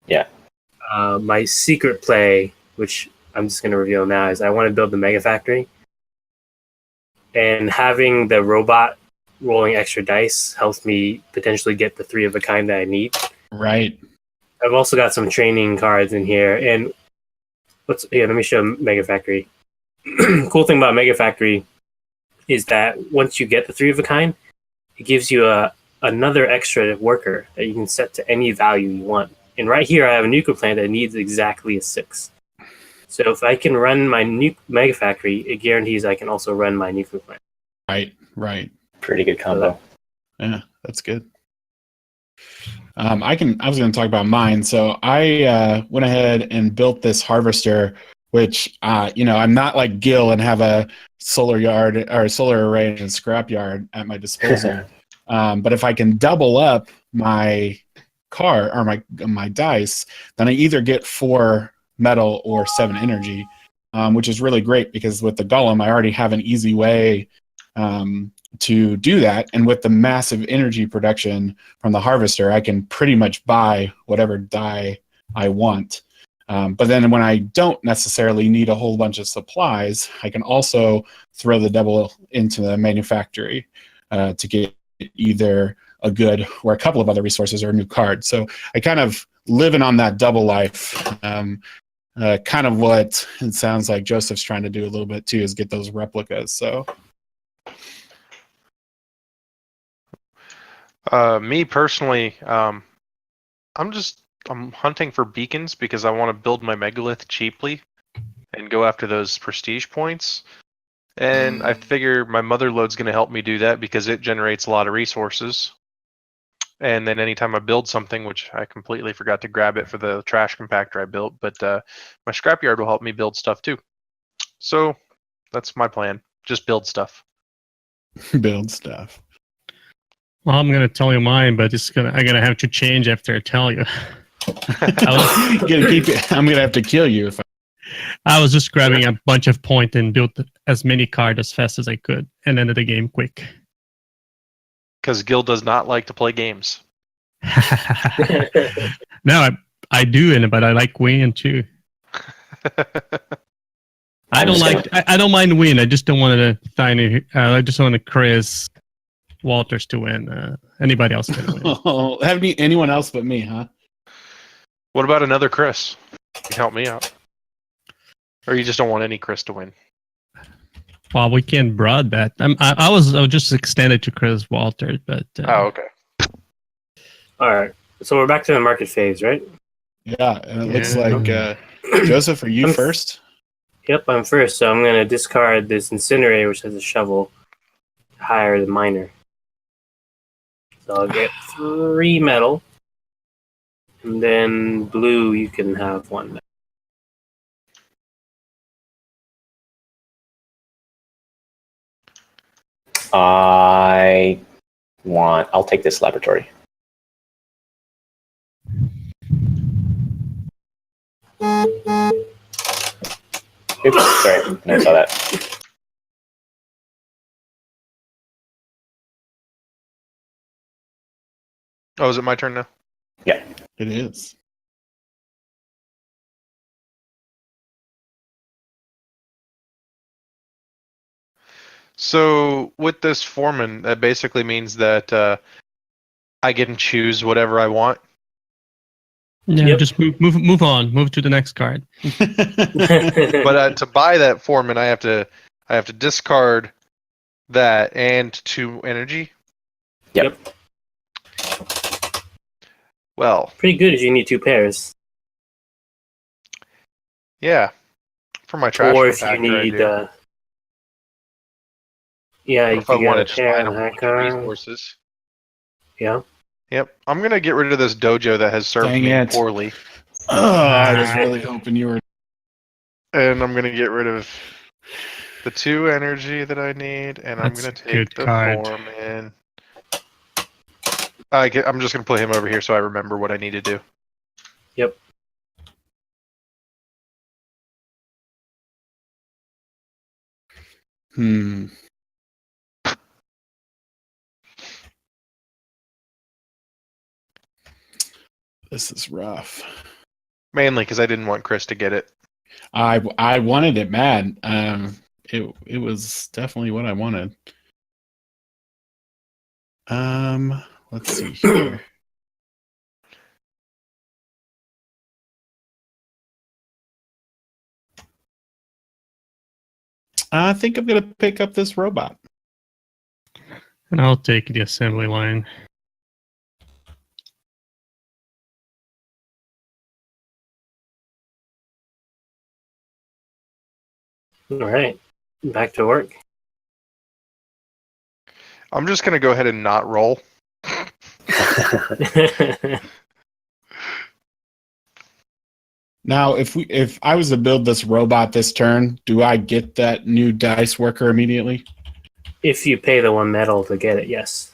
Yeah. My secret play, which I'm just going to reveal now, is I want to build the Mega Factory. and having the robot rolling extra dice helps me potentially get the 3 of a kind that I need. Right. I've also got some training cards in here, and let me show Mega Factory. Cool thing about Mega Factory is that once you get the 3 of a kind, it gives you another extra worker that you can set to any value you want. And right here, I have a nuclear plant that needs exactly a 6. So if I can run my Mega Factory, it guarantees I can also run my nuclear plant. Right. Pretty good combo. Yeah, that's good. I was going to talk about mine. So I went ahead and built this harvester, which I'm not like Gil and have a solar yard or solar array and scrap yard at my disposal. But if I can double up my car or my dice, then I either get 4 metal or 7 energy, which is really great because with the golem, I already have an easy way to do that. And with the massive energy production from the harvester, I can pretty much buy whatever die I want. But then when I don't necessarily need a whole bunch of supplies, I can also throw the double into the manufactory to get either a good or a couple of other resources or a new card. So I kind of living on that double life. Kind of what it sounds like Joseph's trying to do a little bit too is get those replicas. So me personally, I'm hunting for beacons because I want to build my megalith cheaply and go after those prestige points. And I figure my mother load's going to help me do that because it generates a lot of resources. And then anytime I build something, which I completely forgot to grab it for the trash compactor I built, but my scrapyard will help me build stuff too. So that's my plan. Just build stuff. build stuff. Well, I'm gonna tell you mine, but I'm gonna have to change after I tell you. I'm gonna have to kill you if I was just grabbing a bunch of point and built as many cards as fast as I could, and ended the game quick. Because Gil does not like to play games. No, I do, but I like winning too. I don't mind winning. I just don't want to I just want Chris Walters to win. Anybody else can win. anyone else but me, huh? What about another Chris? You can help me out. Or you just don't want any Chris to win? Well, we can broad that. I was just extended to Chris Walters, but oh, okay. All right, so we're back to the market phase, right? Yeah, and it looks like Joseph, are you first? Yep, I'm first. So I'm going to discard this incinerator, which has a shovel, to hire the miner. So I'll get 3 metal, and then blue, you can have 1 metal. I'll take this laboratory. Oops, sorry, I saw that. Oh, is it my turn now? Yeah. It is. So with this foreman, that basically means that I get to choose whatever I want. yeah, Yep. just move on. Move to the next card. But to buy that foreman, I have to discard that and 2 energy. Yep. Well, Pretty good if you need 2 pairs. yeah. For my trash Or if you compactor, I need, do. yeah, Or you if I can get want a to just pair buy on a that bunch of car. resources. Yeah. Yep. I'm gonna get rid of this dojo that has served Dang me it. poorly, Oh, I was really hoping you were. and I'm gonna get rid of the 2 energy that I need, and I'm That's gonna a take good the card. foreman. I'm just gonna put him over here so I remember what I need to do. Yep. This is rough. Mainly because I didn't want Chris to get it. I wanted it mad. it was definitely what I wanted. Let's see here. I think I'm gonna pick up this robot. And I'll take the assembly line. All right, back to work. I'm just gonna go ahead and not roll. Now, if I was to build this robot this turn, do I get that new dice worker immediately? If you pay the 1 metal to get it, yes.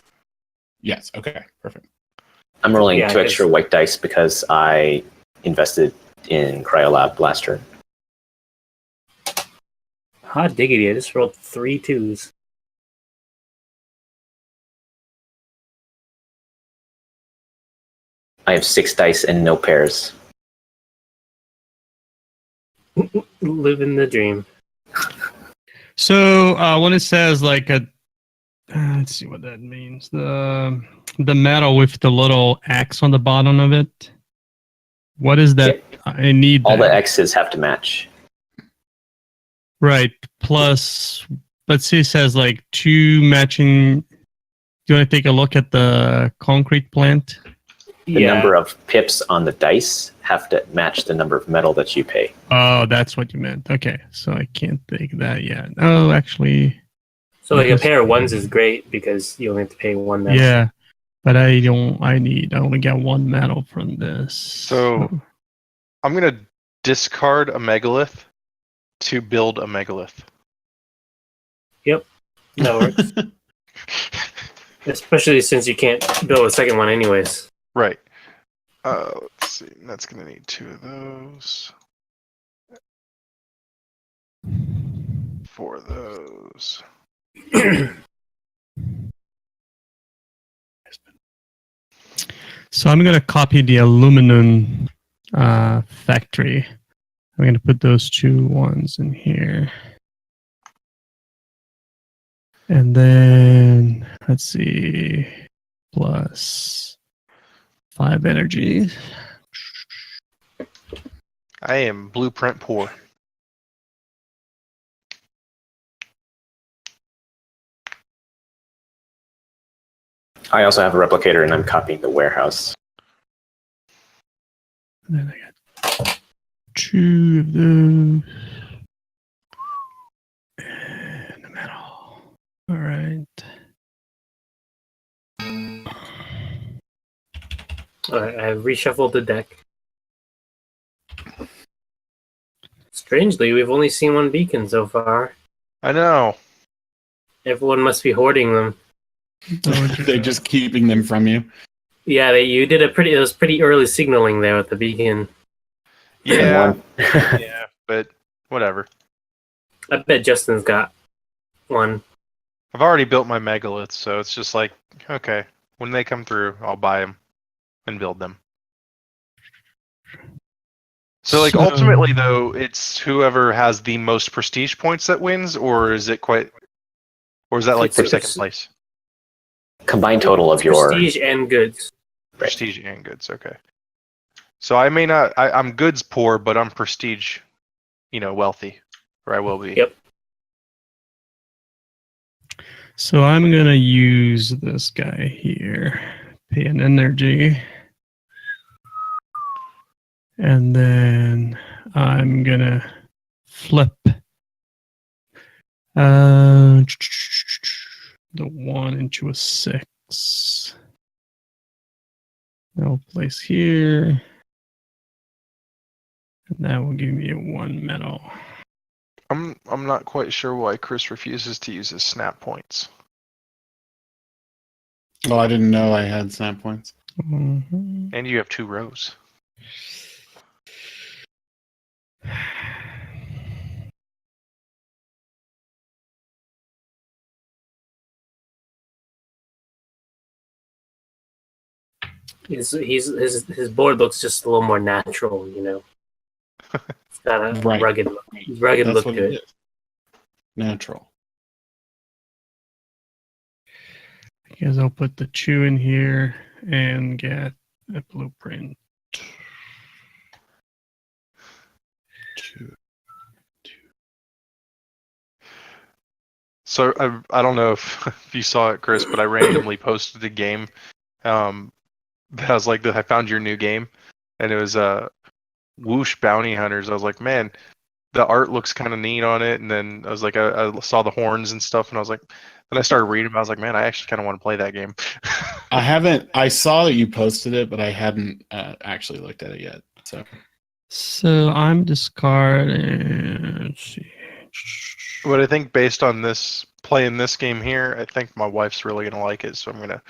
Yes. Okay. Perfect. I'm rolling Yeah, 2 extra white dice because I invested in Cryolab last turn. Hot diggity, I just rolled 3 2s. I have 6 dice and no pairs. Living the dream. So when it says like a, let's see what that means. The metal with the little X on the bottom of it. What is that? Yeah. I need All that. the X's have to match. Right. Plus, let's see, it says like 2 matching. Do you want to take a look at the concrete plant? The number of pips on the dice have to match the number of metal that you pay. Oh, that's what you meant. Okay, so I can't take that yet. Oh, actually, So like a pair of 1s is great because you only have to pay 1 metal. yeah, but I don't. I only get 1 metal from this. So I'm gonna discard a megalith to build a megalith. Yep, that works. Especially since you can't build a second one anyways. Right. Let's see. That's gonna need 2 of those. 4 of those. So I'm gonna copy the aluminum factory. I'm gonna put those 2 ones in here. And then, let's see, plus 5 energy. I am blueprint poor. I also have a replicator and I'm copying the warehouse. And then I got 2 of those. And the metal. All right. Alright, I have reshuffled the deck. Strangely, we've only seen 1 beacon so far. I know. Everyone must be hoarding them. They're just keeping them from you. Yeah, you did it was pretty early signaling there with the beacon. Yeah. One. Yeah, but whatever. I bet Justin's got 1. I've already built my megaliths, so it's just like, okay, when they come through, I'll buy them and build them. So, like, ultimately, though, it's whoever has the most prestige points that wins, or is it quite, or is that like for second place? Combined total of your Prestige and goods. Prestige and goods, okay. So I may not, I'm goods poor, but I'm prestige, wealthy, or I will be. Yep. So I'm going to use this guy here. Pay an energy. And then I'm going to flip the 1 into a 6. I'll place here. And that will give me a 1 metal. I'm not quite sure why Chris refuses to use his snap points. Oh, I didn't know I had snap points. Mhm. And you have 2 rows. His board looks just a little more natural, It's got a Right. rugged That's look what to it it. is. natural. I guess I'll put the chew in here and get a blueprint. Chew. So I don't know if you saw it, Chris, but I randomly posted a game that was like, I found your new game, and it was Whoosh Bounty Hunters. I was like, man, the art looks kind of neat on it, and then I was like, I saw the horns and stuff, and I was like, then I started reading. I was like, man, I actually kind of want to play that game. I haven't. I saw that you posted it, but I hadn't actually looked at it yet. So I'm discarding. Let's see. But I think based on this playing this game here, I think my wife's really gonna like it. So I'm gonna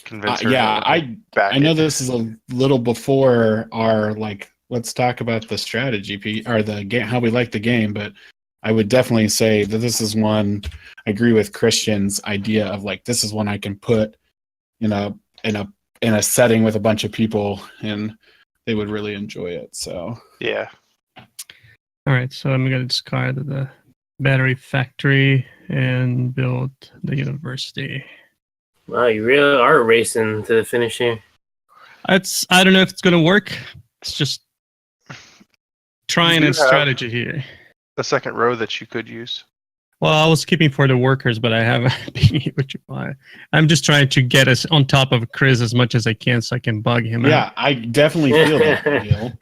convince her. Yeah, I know it. this is a little before our let's talk about the strategy or the game, how we like the game, but I would definitely say that this is one. I agree with Christian's idea of this is one I can put in a setting with a bunch of people and they would really enjoy it. So yeah. All right, so I'm gonna discard the battery factory and build the university. Wow, you really are racing to the finish here. I don't know if it's gonna work. It's just trying You a have strategy here. The second row that you could use. Well, I was keeping for the workers, but I haven't been able to buy. I'm just trying to get us on top of Chris as much as I can so I can bug him yeah, out. I definitely feel that deal.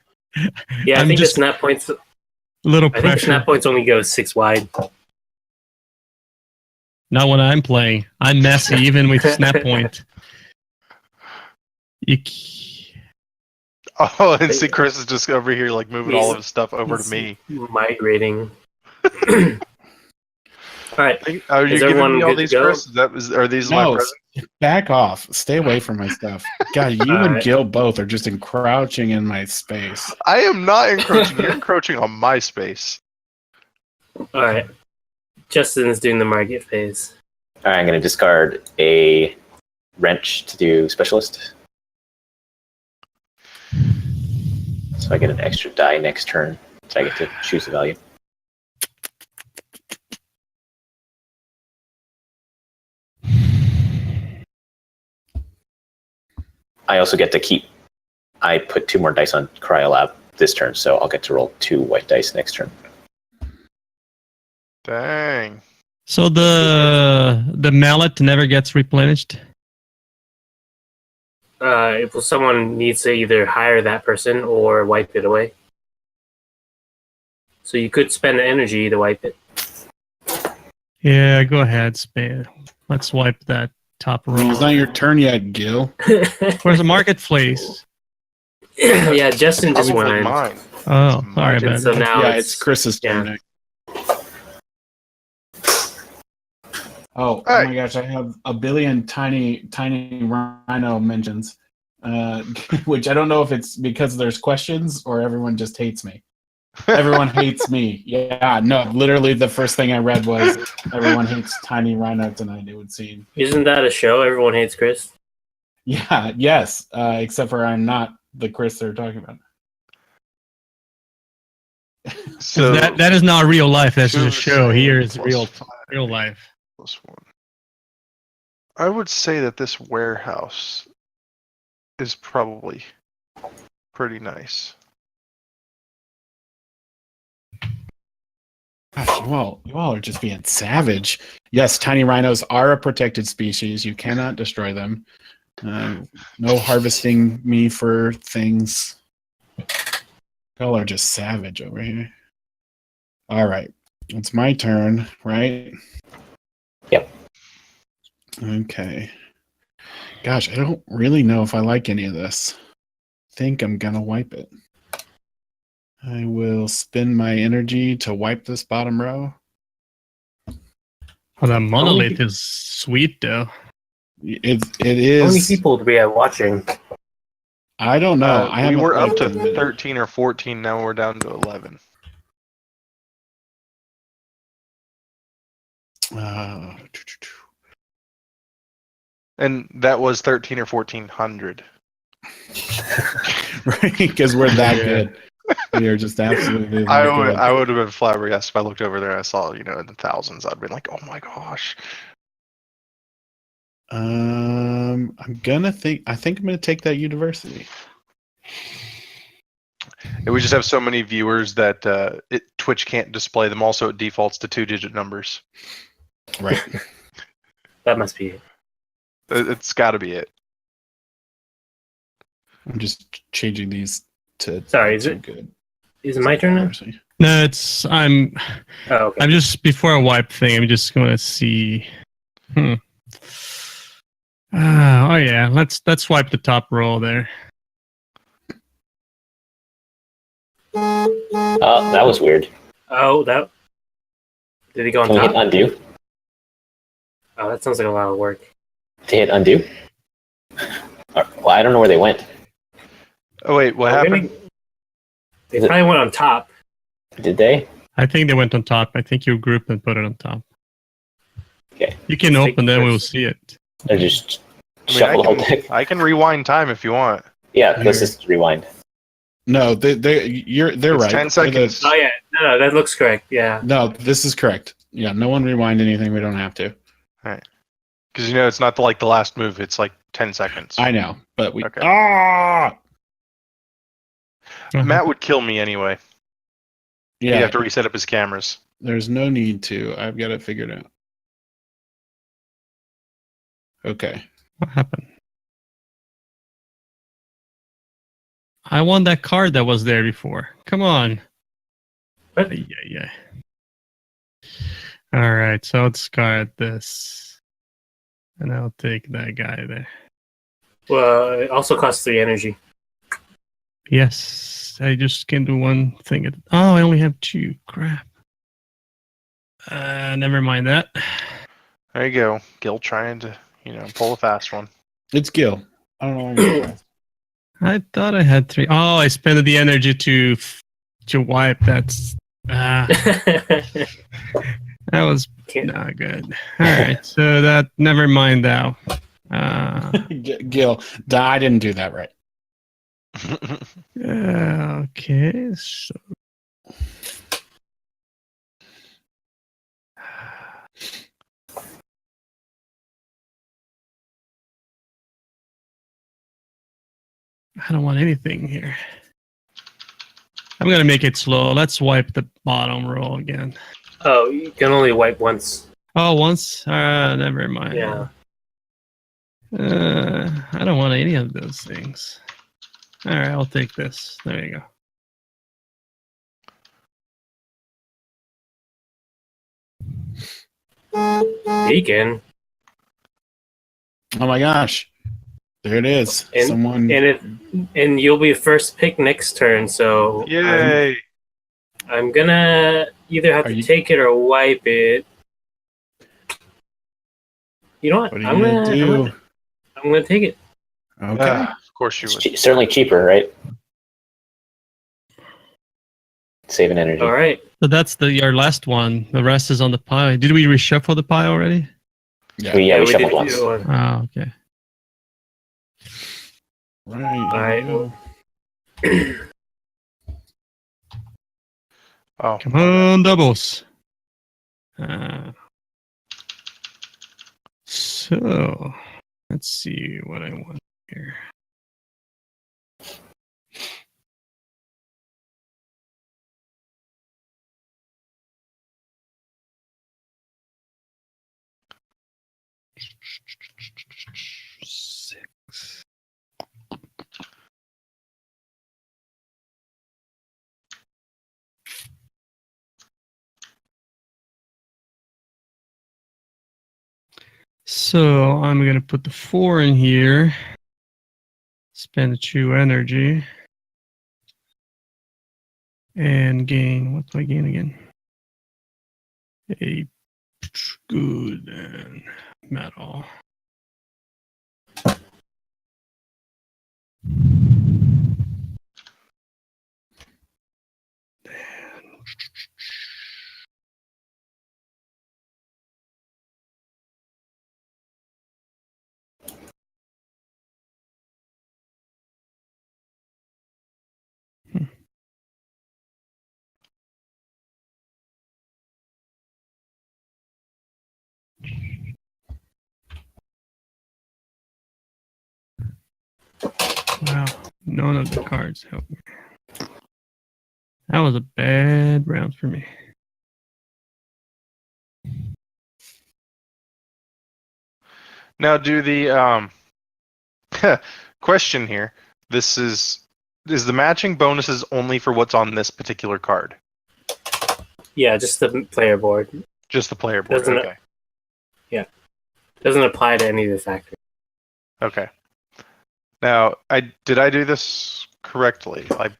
Yeah, I I'm think just the snap points. Little I think the pressure. snap points only go 6 wide. Not when I'm playing. I'm messy even with snap point. Oh, and see, Chris is just over here moving all of his stuff over to He's me. migrating. All right. Are you Is giving everyone me all good to these, go? Chris? Are these my No, presents? back off. Stay away from my stuff. God, you and Alright. Gil both are just encroaching in my space. I am not encroaching. You're encroaching on my space. All right. Justin is doing the market phase. All right, I'm going to discard a wrench to do specialist. So I get an extra die next turn. So I get to choose a value. I also get to keep. I put 2 more dice on Cryolab this turn, so I'll get to roll 2 white dice next turn. Dang. So the mallet never gets replenished? If someone needs to either hire that person or wipe it away. So you could spend the energy to wipe it. Yeah, go ahead, Spade. Let's wipe that top row. It's not your turn yet, Gil. Where's the marketplace? Yeah, Justin just Probably went. mine. Oh, sorry And about so that. now Yeah, it's Chris's turn yeah. next. Oh Alright. my gosh, I have a billion tiny rhino mentions. Which I don't know if it's because there's questions or everyone just hates me. Everyone hates me. Yeah, no, literally the first thing I read was everyone hates tiny rhino tonight, it would seem. Isn't that a show? Everyone hates Chris. Yeah, yes, except for I'm not the Chris they're talking about. So that is not real life. That's just a show. Here is plus real 5 life. plus 1. I would say that this warehouse is probably pretty nice. Gosh, you all are just being savage. Yes, tiny rhinos are a protected species. You cannot destroy them. No harvesting me for things. Y'all are just savage over here. All right. It's my turn, right? Yep. Okay. Gosh, I don't really know if I like any of this. I think I'm going to wipe it. I will spend my energy to wipe this bottom row. Oh, that monolith is sweet, though. It How many is. people do we have watching? I don't know. I We haven't were up to looked at it. 13 or 14. Now we're down to 11. And that was 13 or 1400. Right, because we're that Yeah. good. We are just absolutely I would have been flabbergasted if I looked over there and I saw, in the thousands. I'd been like, oh my gosh. I'm gonna think. I think I'm gonna take that university. And we just have so many viewers that Twitch can't display them. Also, it defaults to 2-digit numbers. Right. That must be it. It's got to be it. I'm just changing these to. Sorry, is too it- good? Is it my turn now? No, Oh, okay. I'm just before I wipe thing. I'm just going to see. Oh yeah, let's wipe the top roll there. Oh, that was weird. Oh, that. Did he go on Can we hit top? undo? Oh, that sounds like a lot of work. To hit undo? Well, I don't know where they went. Oh wait, what I'm happened? They probably went on top. Did they? I think they went on top. I think you grouped and put it on top. Okay. You can Take open them. We'll first. see it. Or just I mean, shuffle the whole deck. I can rewind time if you want. Yeah, let's just rewind. No, they're It's right. 10 seconds. Oh yeah, no, that looks correct. Yeah. No, this is correct. Yeah, no one rewind anything. We don't have to. Because it's not the last move. It's like 10 seconds. I know, but we. Okay. Matt would kill me anyway. Yeah, He'd have to reset up his cameras. there's no need to. I've got it figured out. Okay. What happened? I won that card that was there before. Come on. What? Yeah. All right, so let's start this, and I'll take that guy there. Well, it also costs 3 energy. Yes, I just can do one thing. Oh, I only have 2. Crap. Never mind that. There you go. Gil trying to, pull a fast one. It's Gil. I don't know why you're surprised. I thought I had 3. Oh, I spent the energy to wipe. That's that was not good. All right, so that never mind now. Gil, I didn't do that right. Okay, so I don't want anything here. I'm gonna make it slow. Let's wipe the bottom roll again. Oh, you can only wipe once. Oh, once? Never mind. Yeah. I don't want any of those things. All right, I'll take this. There you go. Beacon. Oh my gosh. There it is. And- Someone. And you'll be first pick next turn, so Yay! I'm gonna either have Are to you- take it or wipe it. You know what? What are you going to do? I'm gonna take it. Okay. Of course you It's would. certainly cheaper, right? Saving energy. All right. So that's your last one. The rest is on the pile. Did we reshuffle the pile already? Yeah. We we shuffled did once. do one. Oh, okay. Right. All Oh, Come on, doubles. So let's see what I want here. Six. So I'm going to put the 4 in here. Spend 2 energy. And gain, what do I gain again? A good and metal. Wow, none of the cards helped me. That was a bad round for me. Now, do the question here. This is the matching bonuses only for what's on this particular card? Yeah, just the player board. Just the player board. Doesn't it- Okay. Doesn't apply to any of the factors. Okay. Now, did I do this correctly? Like,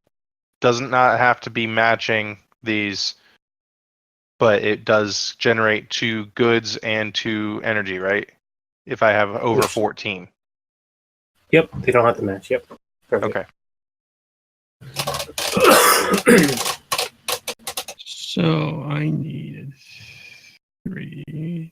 doesn't not have to be matching these, but it does generate 2 goods and 2 energy, right? If I have over Yes. 14. Yep, they don't have to match. Yep. Perfect. Okay. So I needed 3.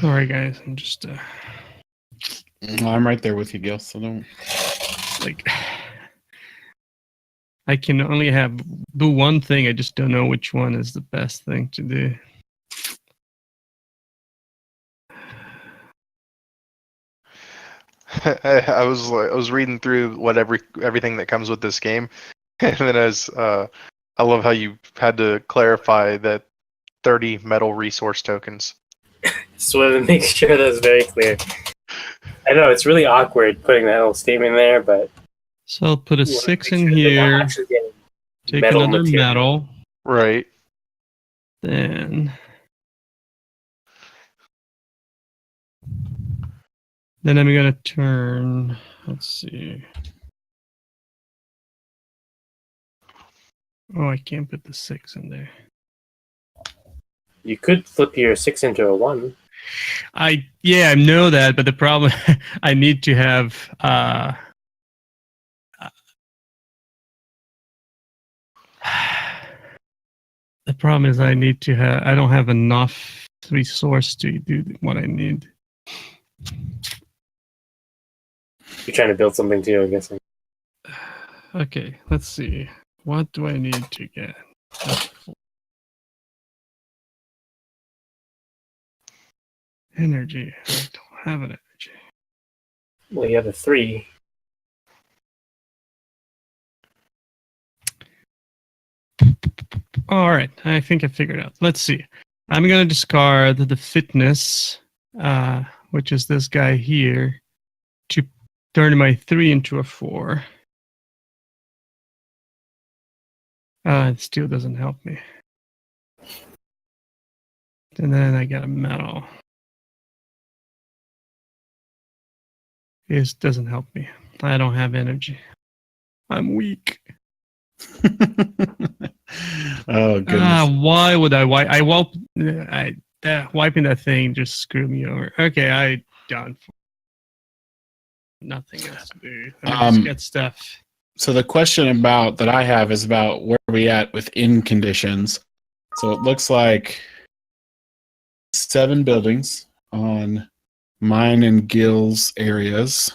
Sorry, guys. I'm just Well, I'm right there with you, Gil. So don't. like I can only do one thing. I just don't know which one is the best thing to do. I was reading through everything that comes with this game, and then I love how you had to clarify that 30 metal resource tokens. Just wanted to make sure that's very clear. I know it's really awkward putting that little statement there, but So I'll put a you wanna 6 make in sure they're not here. actually getting Take metal another material. metal. Right. Then I'm gonna turn. Let's see. Oh, I can't put the 6 in there. You could flip your 6 into a 1. I know that, but the problem I need to have the problem is I don't have enough resource to do what I need. You're trying to build something too, I guess. Okay, let's see. What do I need to get? Energy. I don't have an energy. Well, you have a 3. All right, I think I figured out. Let's see. I'm gonna discard the fitness, which is this guy here, to turn my 3 into a 4. It still doesn't help me. And then I got a metal. It doesn't help me. I don't have energy. I'm weak. Oh goodness. Why would I wipe? Wiping that thing just screwed me over. Okay, I done. Nothing else to do. I just get stuff. So the question that I have is about where are we at with in conditions. So it looks like 7 buildings on mine and Gil's areas.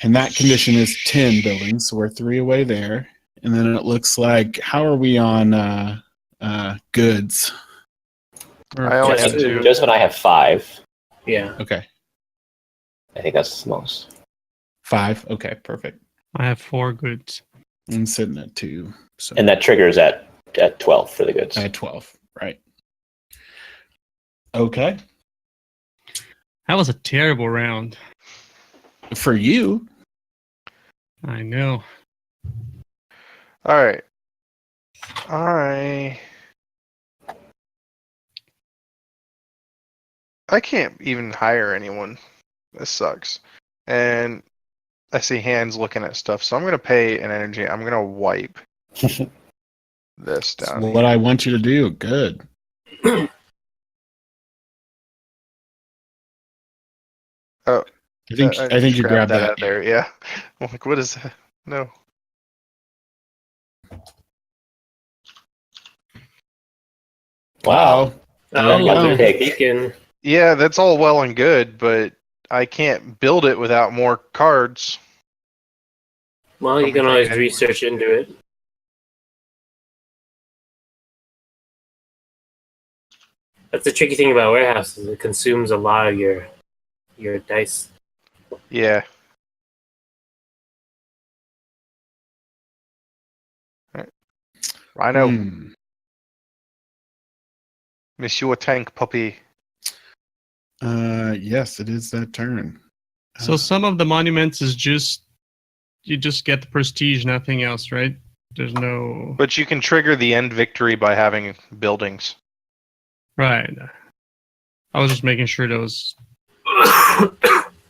And that condition is 10 buildings, so we're 3 away there. And then it looks like, how are we on goods? I only have 2. Joseph and I have 5. Yeah. Okay, I think that's the most. 5. Okay, perfect. I have 4 goods. I'm sitting at 2. So And that triggers at 12 for the goods. I had 12, right? Okay. That was a terrible round. For you, I know. All right. I can't even hire anyone. This sucks. And I see hands looking at stuff, so I'm gonna pay an energy. I'm gonna wipe this that's down. what I want you to do. Good. Oh, I think you just grabbed that. out there. Yeah. I'm like, what is that? No. Wow. There you Oh, go. there's a beacon. Yeah, that's all well and good, but I can't build it without more cards. Well, you I'm can trying always to- research into it. That's the tricky thing about warehouses. It consumes a lot of your dice. Yeah. Rhino, Hmm. Monsieur Tank Puppy. Yes, it is that turn. So some of the monuments is just you just get the prestige, nothing else, right? There's no But you can trigger the end victory by having buildings. right. I was just making sure those.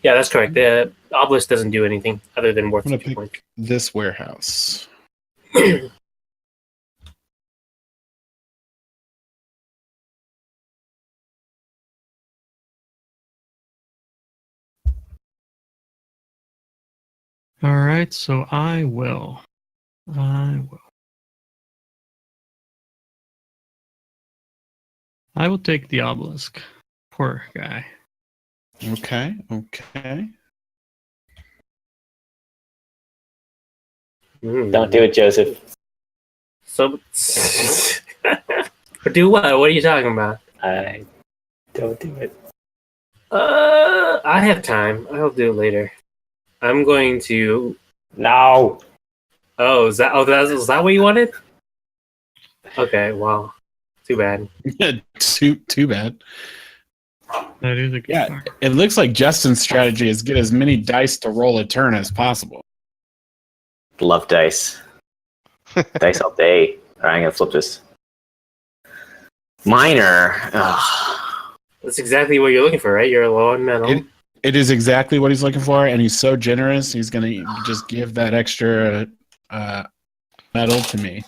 Yeah, that's correct. The obelisk doesn't do anything other than worth I'm gonna 2 pick points. this warehouse. All right, so I will. I will take the obelisk. Poor guy. Okay. Don't do it, Joseph. So, do what? What are you talking about? I don't do it. I have time. I'll do it later. I'm going to. No. Oh, is that? Oh, is that what you wanted? Okay. Well, too bad. too bad. That is a good Yeah, card. it looks like Justin's strategy is get as many dice to roll a turn as possible. Love dice. Dice all day. All right, I'm gonna flip this. Minor. Ugh. That's exactly what you're looking for, right? You're low on metal. It is exactly what he's looking for, and he's so generous. He's gonna just give that extra metal to me.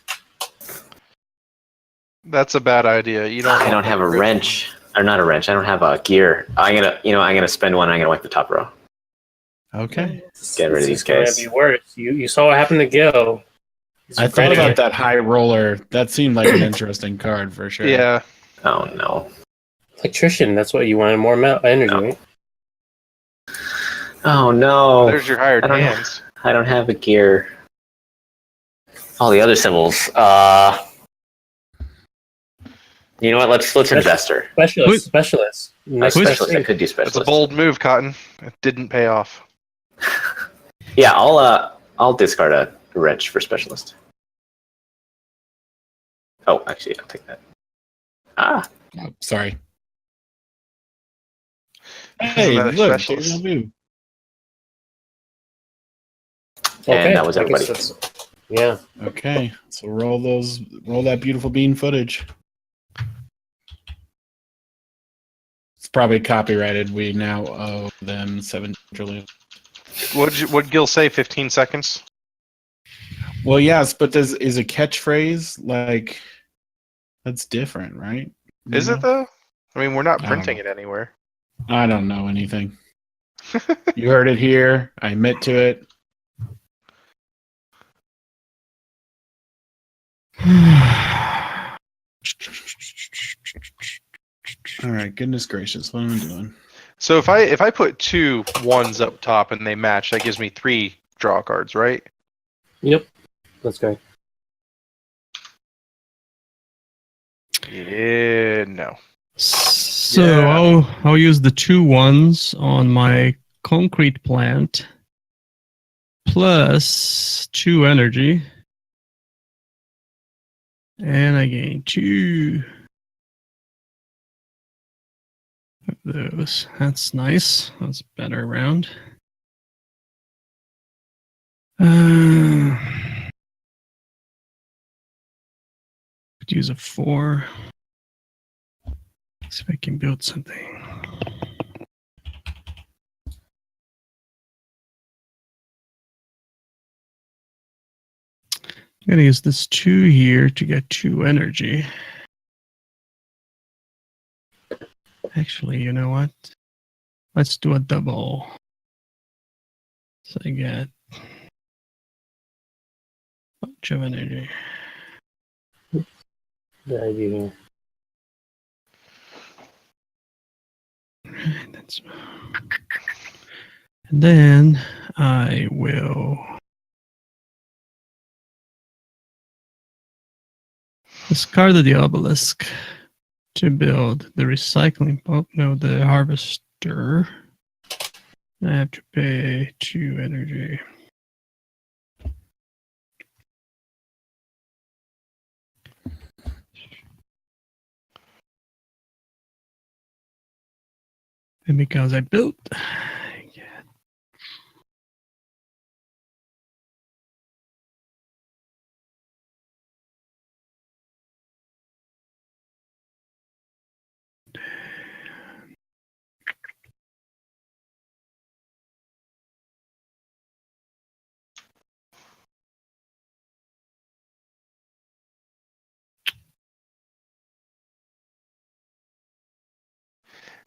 That's a bad idea. You don't. I don't have a wrench. Or not a wrench. I don't have a gear. I'm gonna spend one. I'm gonna wipe the top row. Okay. Get rid of these It's gonna guys. be worse. You saw what happened to Gil. He's I thought regretting about it. that high roller. That seemed like an interesting card for sure. Yeah. Oh no. Electrician. That's what you wanted. More energy, No. right? Oh no. There's your hired I don't hands. I don't have a gear. All the other symbols. You know what? Let's invest her. Specialist. Next Specialist. best I thing. could do That's a specialist. bold move, Cotton. It didn't pay off. Yeah, I'll discard a wrench for specialist. Oh, actually, I'll take that. Ah, Oh, sorry. Isn't Hey, that a look, specialist? deja vu. and that was I guess everybody. yeah. Okay, so roll that beautiful bean footage. It's probably copyrighted. We now owe them 7 trillion. What'd Gil say? 15 seconds. Well, yes, but is a catchphrase like that's different, right? You Is know? it though? I mean, we're not I don't printing know. it anywhere. I don't know anything. You heard it here. I admit to it. All right, goodness gracious, what am I doing? So if I put 2 1s up top and they match, that gives me 3 draw cards, right? Yep. That's great. Yeah, no. So Yeah. I'll use the 2 1s on my concrete plant plus 2 energy. And I gain 2 of those. That's nice. That's a better round. Could use a 4. See if I can build something. I'm going to use this 2 here to get 2 energy. Actually, you know what? Let's do a double. So I get a bunch of energy. Good idea. And then I will discard the obelisk to build the recycling pump. No, the harvester. I have to pay 2 energy. And because I built,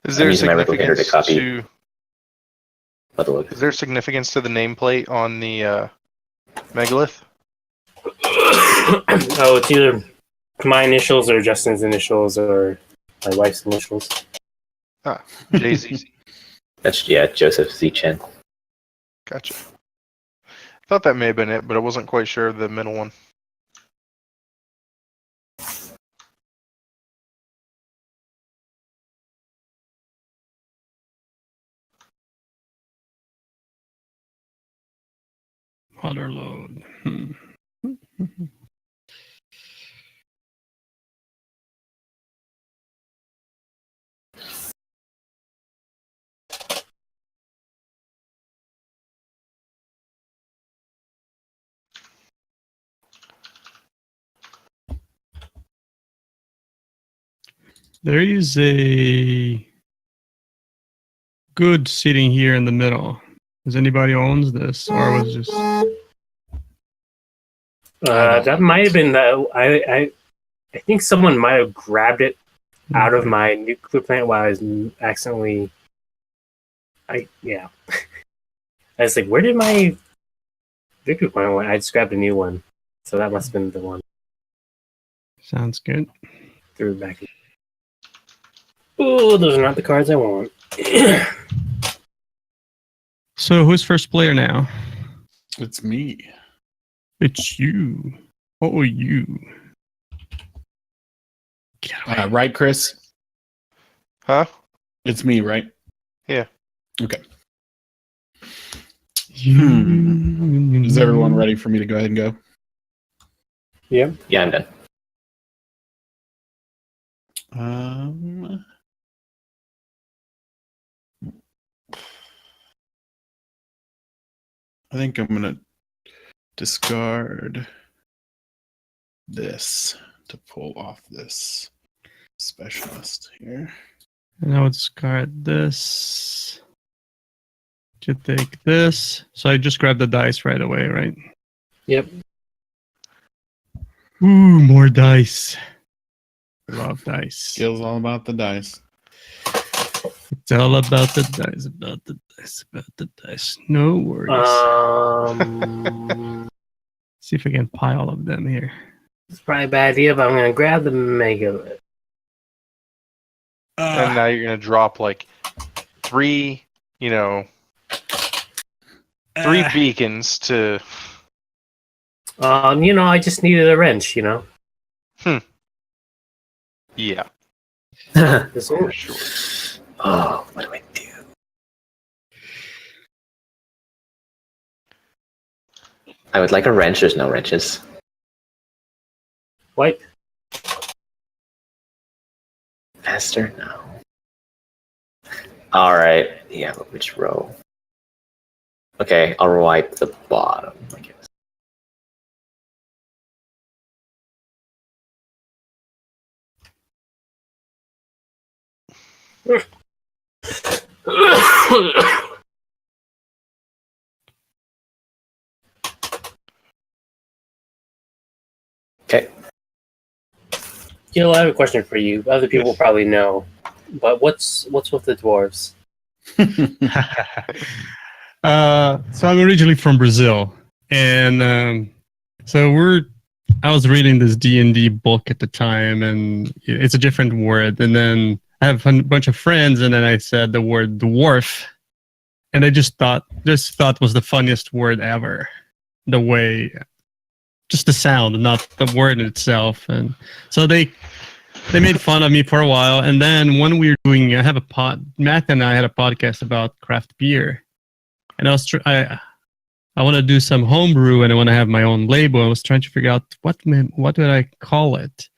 Is I'm there using my replicator to significance copy. to? Is there significance to the nameplate on the megalith? Oh, it's either my initials or Justin's initials or my wife's initials. Ah, JZ. That's Joseph Z. Chen. Gotcha. Thought that may have been it, but I wasn't quite sure of the middle one. water load. There is a good sitting here in the middle. Does anybody owns this, or was it just? That might have been the. I think someone might have grabbed it out of my nuclear plant while I was accidentally. I was like, where did my nuclear plant went? I just grabbed a new one, so that must have been the one. Sounds good. Threw it back. Oh, those are not the cards I want. So who's first player now? It's me. It's you. Oh, you. Get away. Right, Chris? Huh? It's me, right? Yeah. Okay. Is everyone ready for me to go ahead and go? Yeah. Yeah, I'm done. I think I'm going to discard this to pull off this specialist here. And I would discard this to take this. So I just grab the dice right away, right? Yep. Ooh, more dice. Love dice. Skill's all about the dice. It's all about the dice, about the dice, about the dice. No worries. See if I can pile of them here. It's probably a bad idea, but I'm going to grab the mega. And now you're gonna drop like three beacons to. I just needed a wrench, Yeah. This For one. sure. Oh, what do I do? I would like a wrench. There's no wrenches. Wipe. Faster? No. All right. Yeah, but which row? Okay, I'll wipe the bottom, I guess. Okay. Gil, I have a question for you. Other people probably know, but what's with the dwarves? So I'm originally from Brazil, and I was reading this D&D book at the time, and it's a different word. And then I have a bunch of friends, and then I said the word dwarf, and I just thought was the funniest word ever. The way, just the sound, not the word itself, and so they made fun of me for a while. And then when we were doing, Matt and I had a podcast about craft beer, and I want to do some homebrew, and I want to have my own label. I was trying to figure out what would I call it.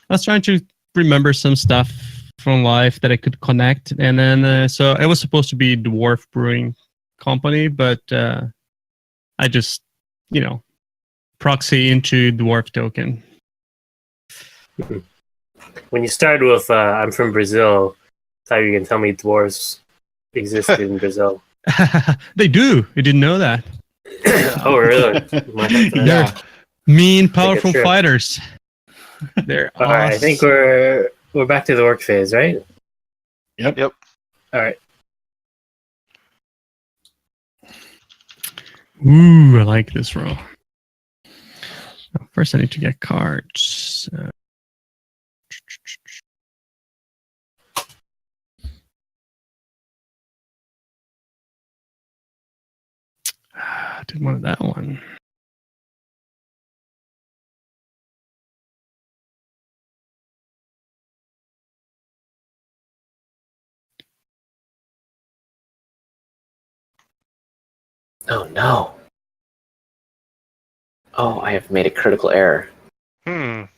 I was trying to remember some stuff from life that I could connect, and then so it was supposed to be Dwarf Brewing Company, but I just proxy into Dwarf Token. When you started with I'm from Brazil, I thought you were going to tell me dwarves existed in Brazil. They do. You didn't know that. Oh, really? Might have to- They're mean, powerful trip. fighters. They're All right, I think we're back to the work phase, right? Yep. All right. Ooh, I like this roll. First, I need to get cards. Didn't want that one. Oh no. Oh, I have made a critical error. Oh,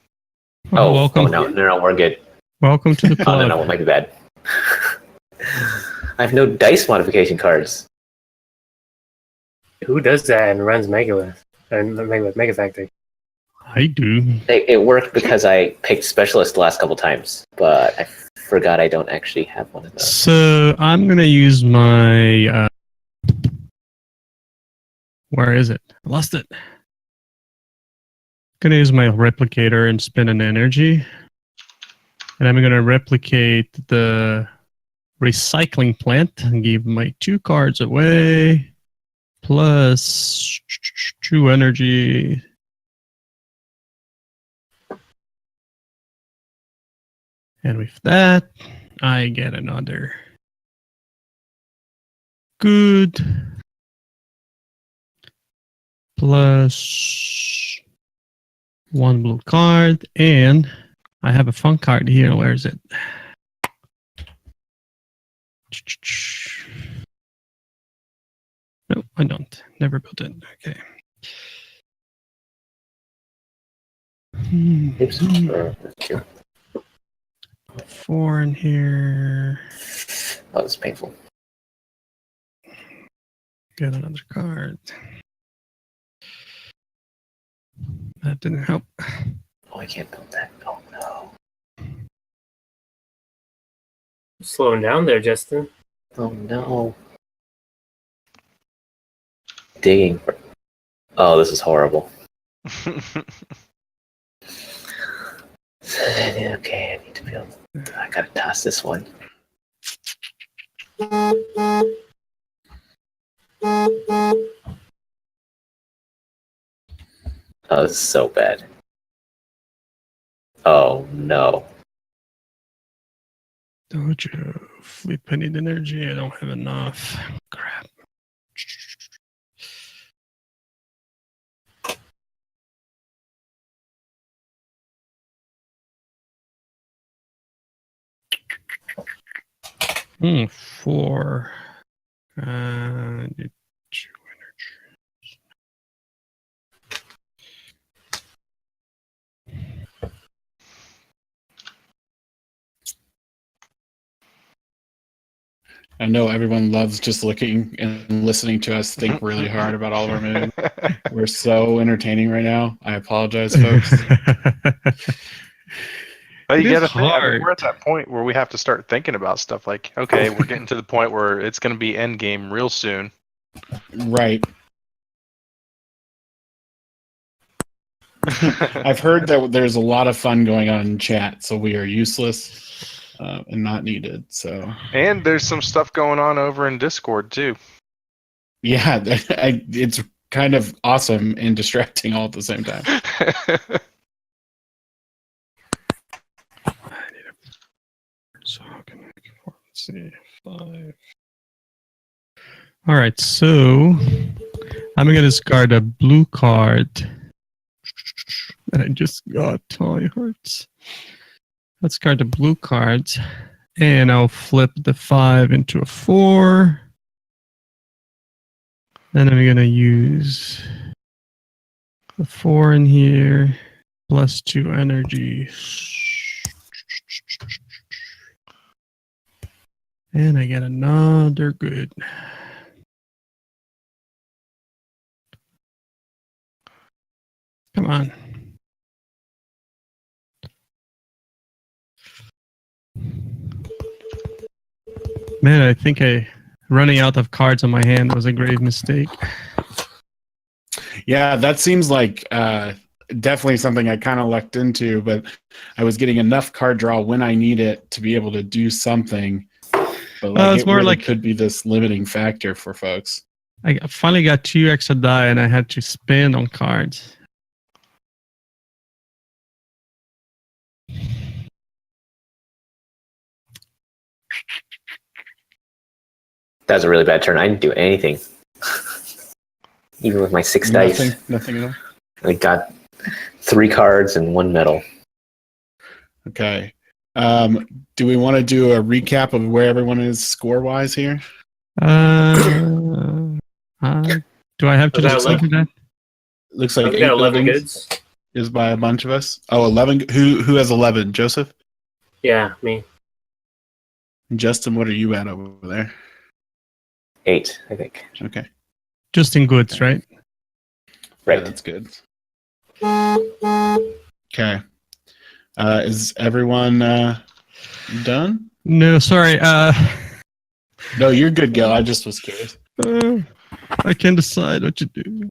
Oh, welcome. No, we're good. Welcome to the Oh, club. no, it might be bad. I have no dice modification cards. Who does that and runs Megalith? And Mega Factory? I do. It worked because I picked specialist the last couple times, but I forgot I don't actually have one of those. So I'm gonna use my. Where is it? I lost it. Gonna use my replicator and spin an energy, and I'm gonna replicate the recycling plant and give my 2 cards away, plus 2 energy. And with that, I get another good plus 1 blue card, and I have a fun card here. Where is it? No, I don't. Never built it. Okay. Oops. Thank you. 4 in here. Oh, that's painful. Get another card. That didn't help. Oh, I can't build that. Oh no. Slowing down there, Justin. Oh no. Digging. Oh, this is horrible. Okay, I need to build. I gotta toss this one. Oh, this is so bad. Oh no. Dojo, fleet penny energy. I don't have enough. Crap. Hmm, 4. Need 2 energy. I know everyone loves just looking and listening to us think really hard about all of our moves. We're so entertaining right now. I apologize, folks. But you It is gotta think, I mean, hard. we're at that point where we have to start thinking about stuff like, okay, we're getting to the point where it's going to be end game real soon. Right. I've heard that there's a lot of fun going on in chat, so we are useless and not needed. So And there's some stuff going on over in Discord too. yeah, it's kind of awesome and distracting all at the same time. So how can see. 5. All right, so I'm gonna discard a blue card. And I just got my hearts. Let's discard the blue cards, and I'll flip the 5 into a 4. Then I'm gonna use the 4 in here, plus 2 energy. And I get another good. Come on. Man, I think running out of cards on my hand was a grave mistake. Yeah, that seems like definitely something I kind of lucked into, but I was getting enough card draw when I need it to be able to do something. But it's it more really like could be this limiting factor for folks. I finally got 2 extra die, and I had to spin on cards. That was a really bad turn. I didn't do anything. Even with my 6 dice. Nothing at all. I got 3 cards and 1 medal. Okay. Do we want to do a recap of where everyone is score-wise here? Do I have to just look at that? Looks like I've 8 got 11 buildings goods. is by a bunch of us. Oh, 11. Who has 11? Joseph? Yeah, me. And Justin, what are you at over there? 8, I think. Okay. Just in goods, right? Right. Yeah, that's good. Okay. Is everyone done? No, sorry. No, you're good, Gil. I just was curious. I can't decide what to do.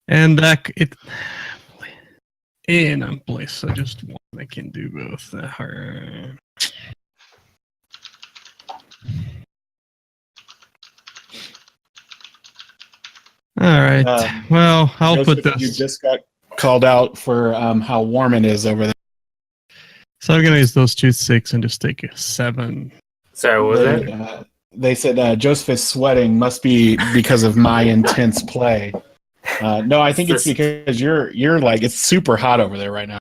And that it in a place. I just one I can do both. All right. Well, I'll Joseph, put you this. just got called out for how warm it is over there. So I'm gonna use those 2 6 and just take a 7. Sorry, what was that? They said Joseph is sweating. Must be because of my intense play. No, I think it's because you're like it's super hot over there right now.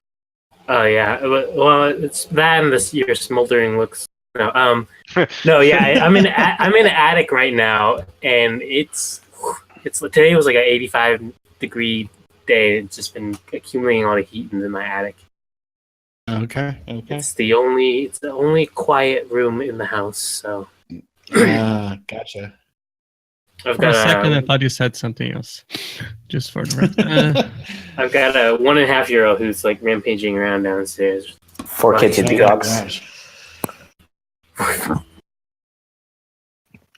Oh yeah, well it's that and your smoldering looks. No, no, yeah, I'm in the attic right now, and it's today was like an 85-degree day. It's just been accumulating a lot of heat in my attic. Okay. It's the only quiet room in the house. So gotcha. I've For got a second, I thought you said something else. Just for the record. I've got a 1.5-year-old who's like rampaging around downstairs. 4 kids and 2 dogs.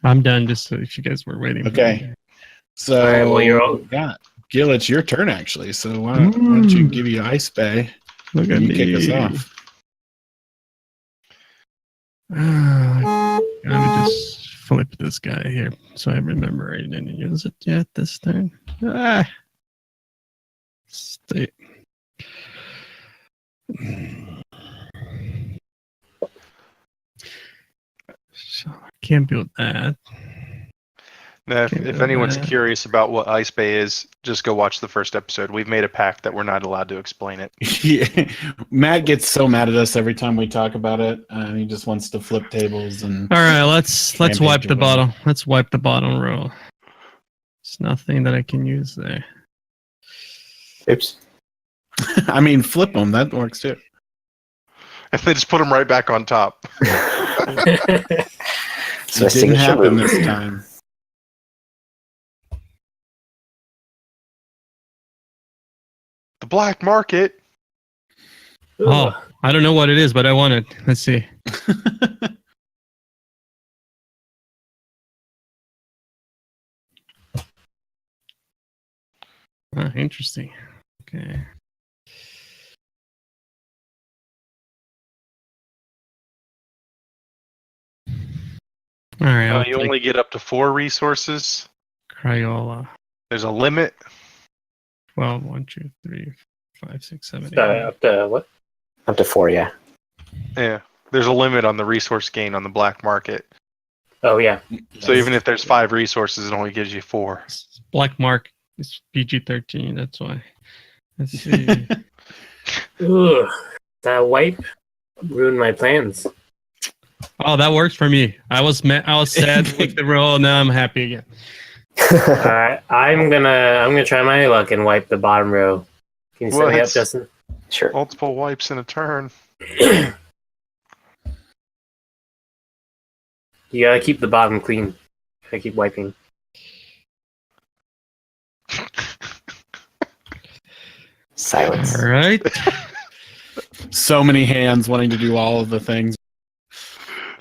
I'm done. Just so if you guys were waiting. Okay. So all right, well, you're all... Gil, it's your turn actually. So why don't you give you Ice Bay? Look at You me. kick us off. I would just flip this guy here so I remember I didn't use it yet this turn. Stay. So I can't build that. Now, if anyone's curious about what Ice Bay is, just go watch the first episode. We've made a pact that we're not allowed to explain it. Yeah. Matt gets so mad at us every time we talk about it. He just wants to flip tables and. All right, let's wipe the bottom. Let's wipe the bottom row. There's nothing that I can use there. Oops. I mean, flip them. That works too. And they just put them right back on top. So it didn't happen this time. The black market. Oh, I don't know what it is, but I want it. Let's see. Interesting. Okay. All right. You only get up to 4 resources. Crayola. There's a limit. 12, 1, 2, 3, 5, 6, 7, 8. Up to what? Up to 4, yeah. Yeah. There's a limit on the resource gain on the black market. Oh yeah. So even if there's 5 resources, it only gives you 4. Black Mark is PG-13. That's why. Let's see. Ugh, that wipe ruined my plans. Oh, that works for me. I was sad with the roll. Now I'm happy again. Alright, I'm gonna try my luck and wipe the bottom row. Can you set me up, What? Justin? Sure. Multiple wipes in a turn. You gotta keep the bottom clean. Gotta keep wiping. Silence. All right. So many hands wanting to do all of the things.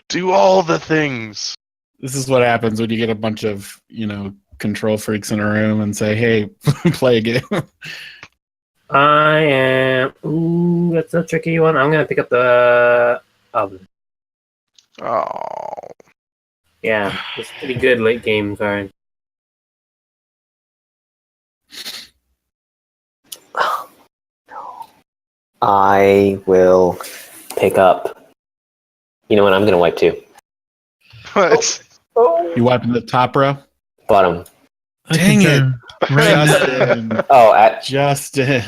Do all the things. This is what happens when you get a bunch of, control freaks in a room and say, "Hey, play a game." I am. Ooh, that's a tricky one. I'm gonna pick up the oven. Oh. Yeah, it's a pretty good late game card. I will pick up. You know what? I'm going to wipe too. What? You wiping the top row? Bottom. Dang it. Right now. Justin. Oh, Justin.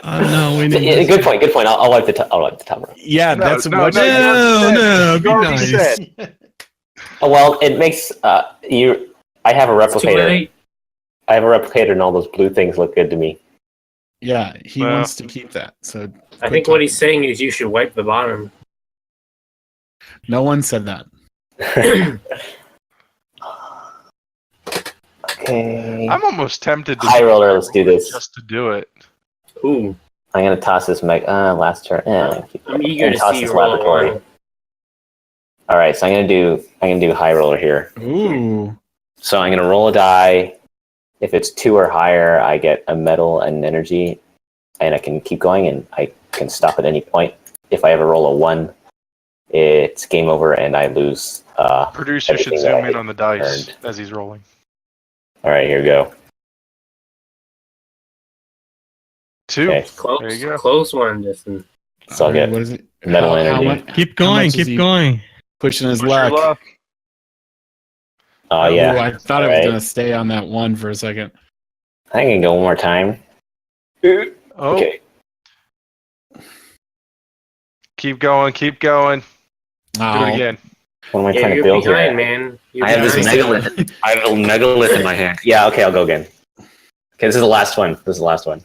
No, we need. yeah, good point. Good point. I'll wipe the top. I'll wipe the top row. Yeah, No, that's no, what. no, No, be You already nice. said. Oh, well, it makes you. I have a It's too replicator. late. I have a replicator, and all those blue things look good to me. Yeah, he Well. wants to keep that. So I think what he's saying is you should wipe the bottom. no one said that. Okay. I'm almost tempted to High roller, let's do this. just to do it. Ooh, I'm gonna toss this last turn. I'm eager And to toss see this you roll laboratory. one. All right, so I'm gonna do high roller here. Ooh. So I'm gonna roll a die. If it's 2 or higher, I get a metal and energy, and I can keep going, and I can stop at any point. If I ever roll a 1, it's game over, and I lose. Producer should everything that zoom I in on the dice earned. as he's rolling. All right, here we go. 2. Okay, Close, There you go. close one, Justin. so I'll get What is it? metal energy. much- Keep how going. much is Keep he going. pushing his Push your luck. luck. Oh Ooh, yeah, I thought it was Alright. going to stay on that one for a second. I can go one more time. Oh, Okay. keep going, keep going. Do Oh. it again. What am I Yeah, trying to you're build behind, here? man. You're I have this behind. megalith. I have a megalith in my hand. Yeah. Okay, I'll go again. Okay, this is the last one. This is the last one.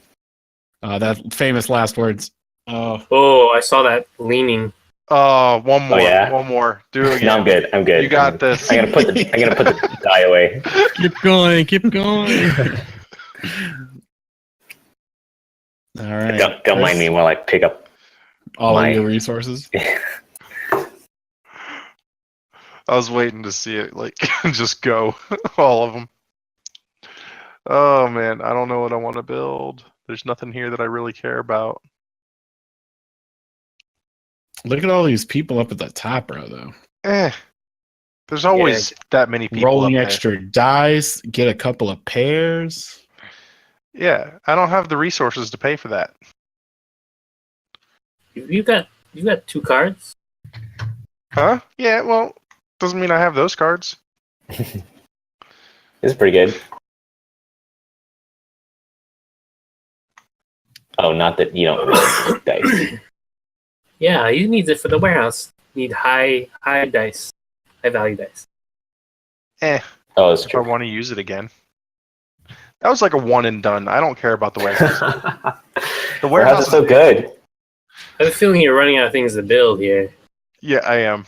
That famous last words. Oh. Oh, I saw that leaning. One more. yeah? One more. Do it again. No, I'm good. I'm good. You got this. I'm gonna put the die away. Keep going. Keep going. All right. Don't mind me while I pick up. All my- of your resources. I was waiting to see it, like, just go. All of them. Oh, man. I don't know what I want to build. There's nothing here that I really care about. Look at all these people up at the top row, though. There's always that many people Rolling up there. extra dice, get a couple of pairs. Yeah, I don't have the resources to pay for that. You got 2 cards. Huh? Yeah, well, doesn't mean I have those cards. This is pretty good. Oh, not that you don't really need dice. Yeah, you need it for the warehouse. You need high dice, high value dice. Oh, it's If I true. want to use it again. That was like a one and done. I don't care about the warehouse. The Warehouse warehouse is so good. I have a feeling you're running out of things to build here. Yeah, I am.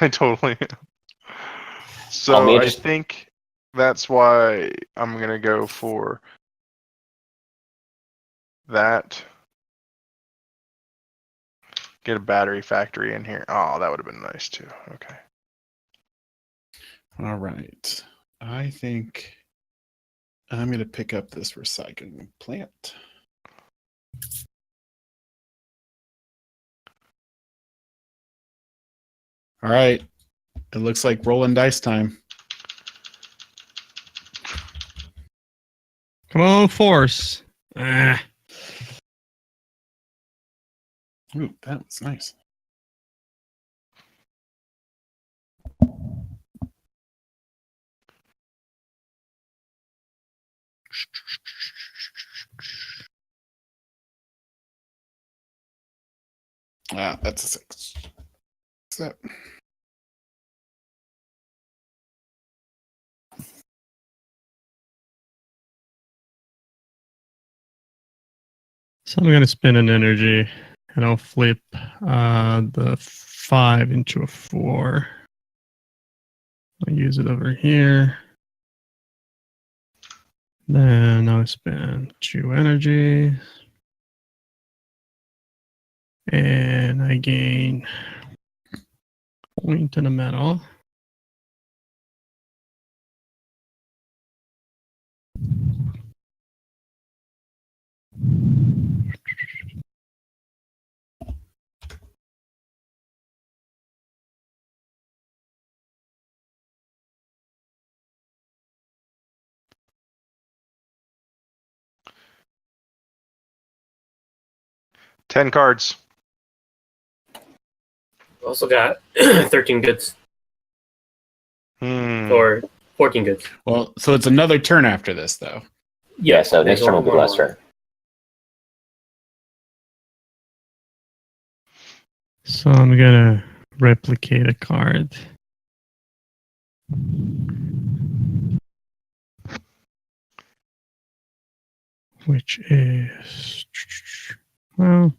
I totally am. So I'll be I just- think that's why I'm gonna go for that. Get a battery factory in here. Oh, that would have been nice too. Okay. All right. I think I'm going to pick up this recycling plant. All right. It looks like rolling dice time. Come on, force. Ah. Ooh, that was nice. That's a 6. What's that? So I'm gonna spin an energy, and I'll flip the 5 into a 4. I'll use it over here. Then I'll spend 2 energy, and I gain point in the metal. Ten cards. Also got 13 goods or 14 goods. Well, so it's another turn after this, though. Yeah, so next there's turn will be the one last more. turn. So I'm gonna replicate a card. Which is, well,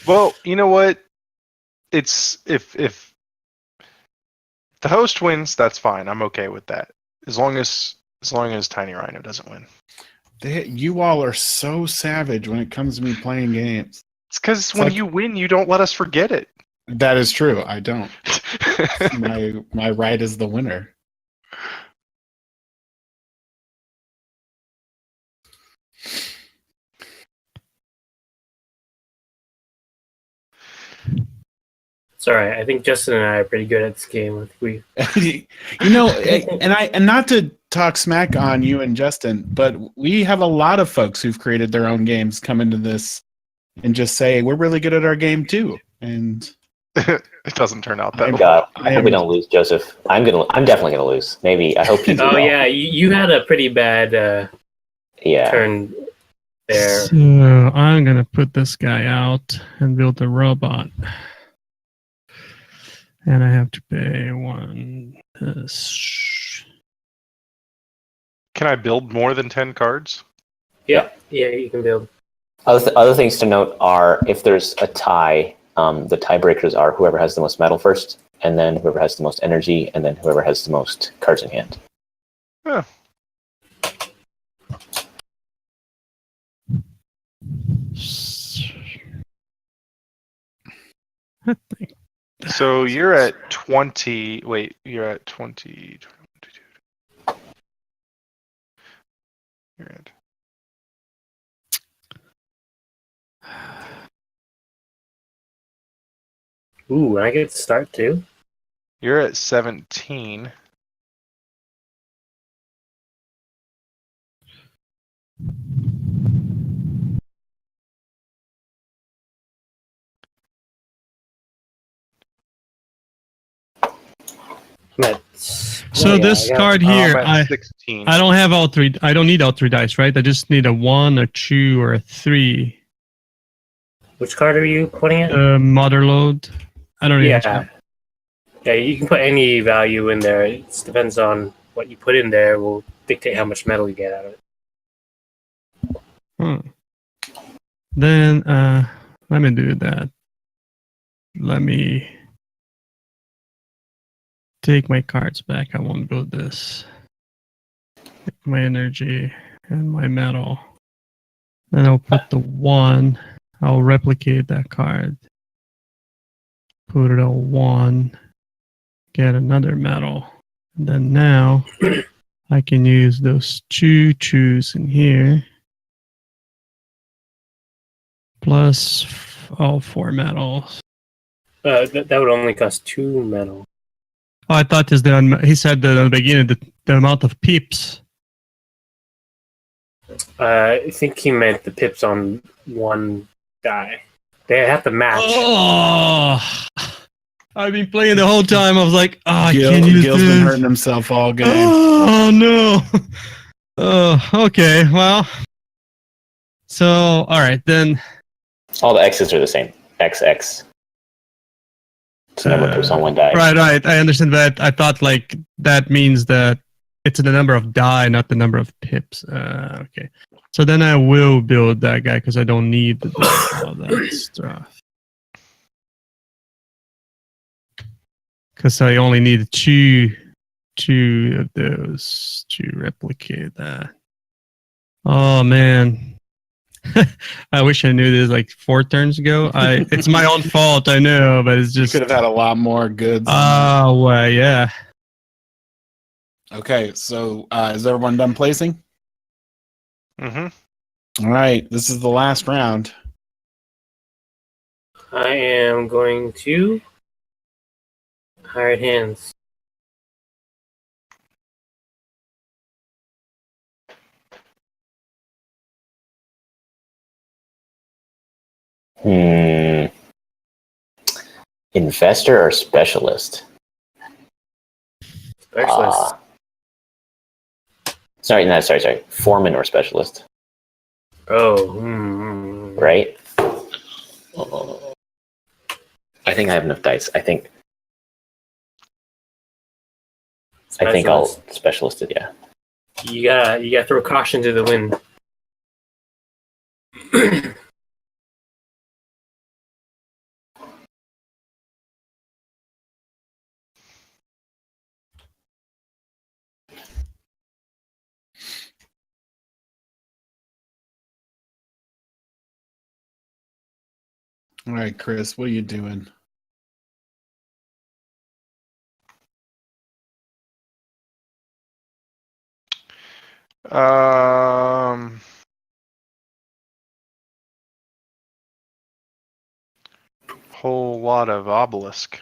Well, you know what? It's if the host wins, that's fine. I'm okay with that. As long as Tiny Rhino doesn't win. You all are so savage when it comes to me playing games. It's because when you win, you don't let us forget it. That is true. I don't. My right is the winner. It's all right. I think Justin and I are pretty good at this game. I think and not to talk smack on you and Justin, but we have a lot of folks who've created their own games come into this and just say we're really good at our game too. And it doesn't turn out that way. God, I hope we don't lose, Joseph. I'm definitely gonna lose. Maybe I hope you do. Oh well. yeah, you had a pretty bad turn there. so I'm gonna put this guy out and build a robot. And I have to pay 1 this. Can I build more than 10 cards? Yeah, you can build. Other things to note are if there's a tie, the tiebreakers are whoever has the most metal first, and then whoever has the most energy, and then whoever has the most cards in hand. Huh. I think So you're at 20. Wait, you're at 20. You're at. Ooh, I get to start too. You're at 17. So this card here, I'm at 16. I don't have all 3. I don't need all 3 dice, right? I just need a 1, a 2, or a 3. Which card are you putting it? Mother load. I don't even know. Yeah, you can put any value in there. It depends on what you put in there will dictate how much metal you get out of it. Then let me do that. Let me take my cards back. I won't build this. Take my energy and my metal. Then I'll put the 1. I'll replicate that card. Put it on 1. Get another metal. And then now I can use those 2 2s in here. Plus all 4 metals. That would only cost 2 metal. Oh, I thought he said that at the beginning the amount of pips. I think he meant the pips on one die. They have to match. Oh, I've been playing the whole time. I was like, oh, I can't use Gil's this. been hurting himself all game. Oh no. Okay. Well. So, all right then. All the X's are the same. XX. It's the number of pips on one die. Right. I understand that. I thought like that means that it's the number of die, not the number of pips. Okay. So then I will build that guy because I don't need all that stuff. Because I only need two of those to replicate that. Oh man. I wish I knew this like 4 turns ago. It's my own fault, I know, but it's You just could have had a lot more goods. oh well, yeah. Okay, so is everyone done placing? Mm-hmm. All right, this is the last round. I am going to Hired Hands. Investor or specialist? Specialist. Sorry. Foreman or specialist? Oh. Right? I think I have enough dice. I think I'll specialist it, yeah. You gotta throw caution to the wind. All right, Chris, what are you doing? Whole lot of obelisk.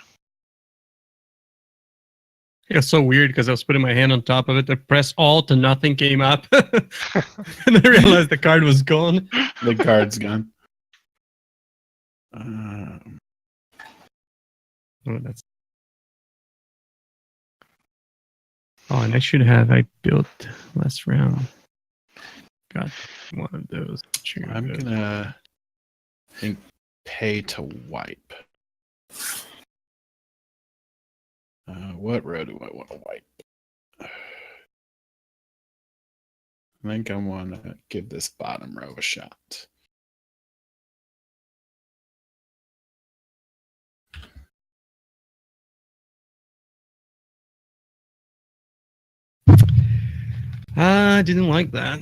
It was so weird because I was putting my hand on top of it. I pressed Alt and nothing came up. And I realized the card was gone. The card's gone. Oh, that's. Oh, and I built last round. Got one of those. I'm gonna pay to wipe. What row do I want to wipe? I think I want to give this bottom row a shot. I didn't like that.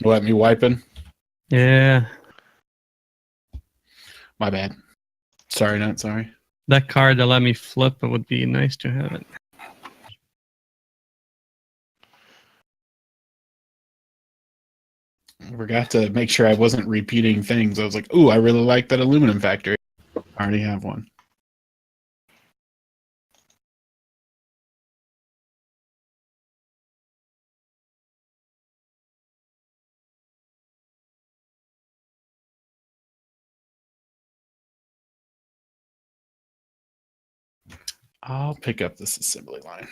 What, me wiping? Yeah. My bad. Sorry, not sorry. That card that let me flip, it would be nice to have it. I forgot to make sure I wasn't repeating things. I was like, ooh, I really like that aluminum factory. I already have one. I'll pick up this assembly line.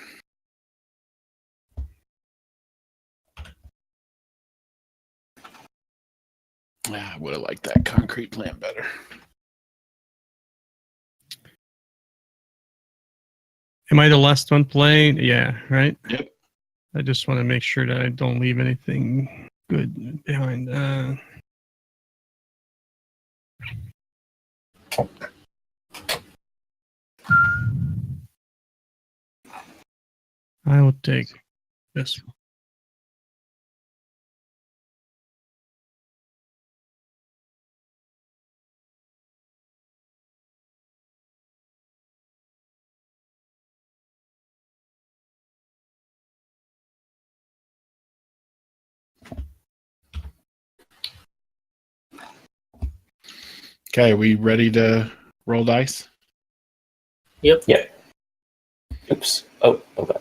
Yeah, I would have liked that concrete plant better. Am I the last one playing? Yeah, right? Yep. I just want to make sure that I don't leave anything good behind. I will take this one. Okay, we ready to roll dice? Yep. Oops. Oh, okay.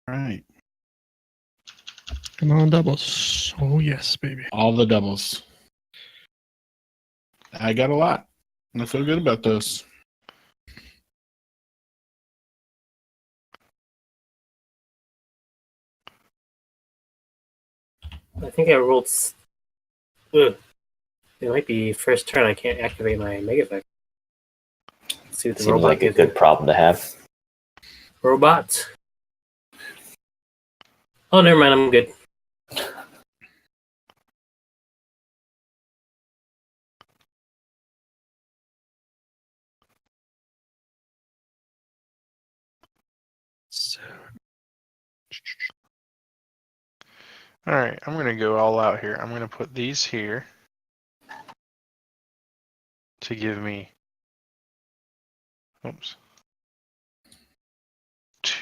All right. Come on, doubles. Oh, yes, baby. All the doubles. I got a lot. I feel good about those. I think I rolled. Ugh. It might be first turn. I can't activate my mega effect. Let's see what the Seems robot like a gives good me. problem to have. Robots. Oh, never mind. I'm good. So, All right, I'm gonna go all out here. I'm gonna put these here to give me. Oops.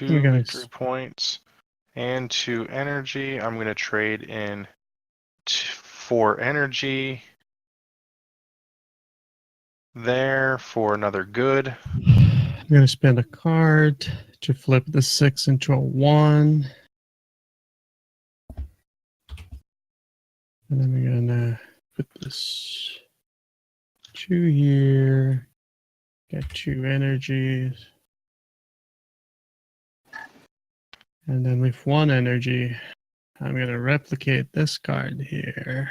we 2 got victory points and 2 energy. I'm gonna trade in 4 energy there for another good. I'm going to spend a card to flip the 6 into a 1. And then we're going to put this 2 here. Get 2 energies. And then with 1 energy, I'm going to replicate this card here.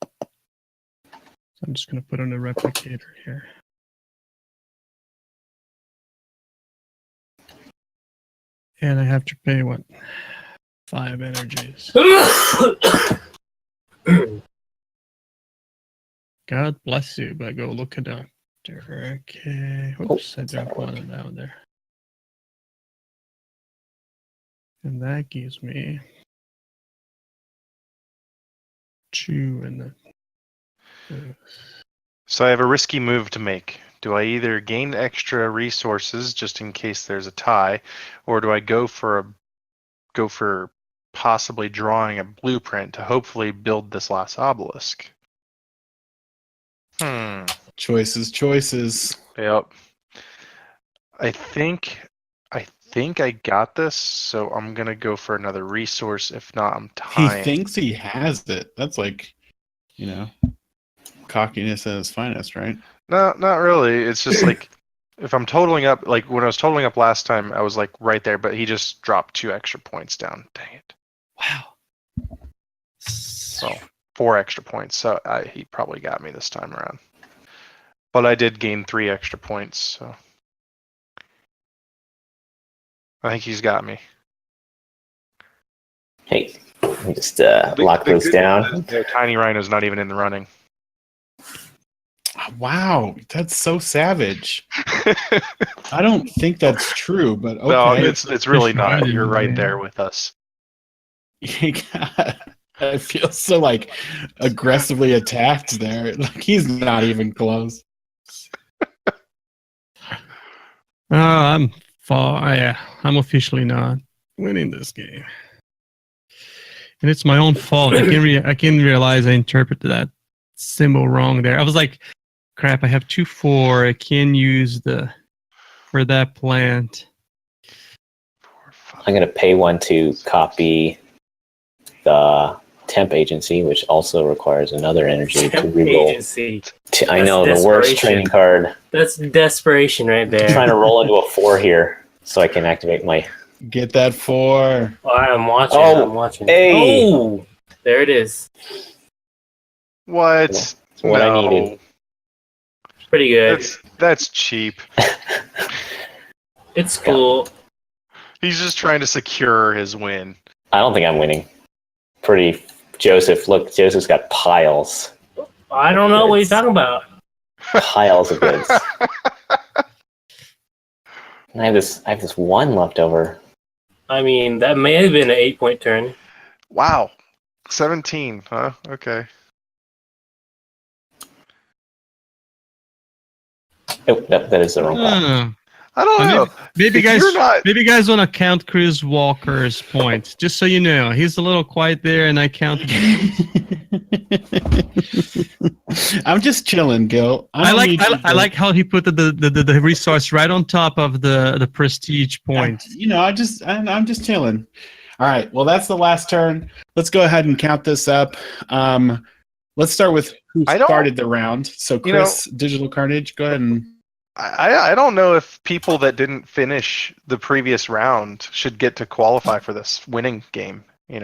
So I'm just going to put on a replicator here. And I have to pay what? 5 energies. God bless you, but go look at that. Okay. Oops, I don't want it down there. And that gives me 2 and the. So I have a risky move to make. Do I either gain extra resources just in case there's a tie, or do I go for possibly drawing a blueprint to hopefully build this last obelisk? Choices. Yep. I think I got this, so I'm gonna go for another resource. If not, I'm He tying. thinks he has it. That's like, cockiness at its finest, right? No, not really. It's just like if I'm totaling up, like when I was totaling up last time, I was like right there, but he just dropped 2 extra points down. Dang it. Wow. So 4 extra points. So he probably got me this time around. But I did gain 3 extra points, so I think he's got me. Hey, let me just lock those down. The Tiny Rhino's not even in the running. Wow, that's so savage. I don't think that's true, but okay. No, it's really not. Right. You're right there with us. I feel so like aggressively attacked there. Like he's not even close. I'm far. Yeah, I'm officially not winning this game, and it's my own fault. I can realize I interpreted that symbol wrong there. I was like, "Crap! I have 2/4. I can use for that plant." I'm going to pay 1 to copy the temp agency, which also requires another energy to reroll. Agency. I know, the worst training card. That's desperation right I'm there. trying to roll into a 4 here so I can activate my. Get that 4. All right, I'm watching. Oh, I'm watching. hey! Oh, there it is. What? That's what I needed. Pretty good. That's cheap. It's cool. He's just trying to secure his win. I don't think I'm winning. Joseph, look, Joseph's got piles. I don't know what you're talking about. Piles of goods. And I have this 1 left over. I mean, that may have been an 8-point turn. Wow. 17, huh? Okay. Oh, that is the wrong pile. I don't know. Maybe If you're not- guys want to count Chris Walker's points, just so you know. He's a little quiet there, and I count. I'm just chilling, Gil. I like how he put the resource right on top of the prestige point. I'm just chilling. All right. Well, that's the last turn. Let's go ahead and count this up. Let's start with who started the round. So, Chris, Digital Carnage, go ahead and. I don't know if people that didn't finish the previous round should get to qualify for this winning game. I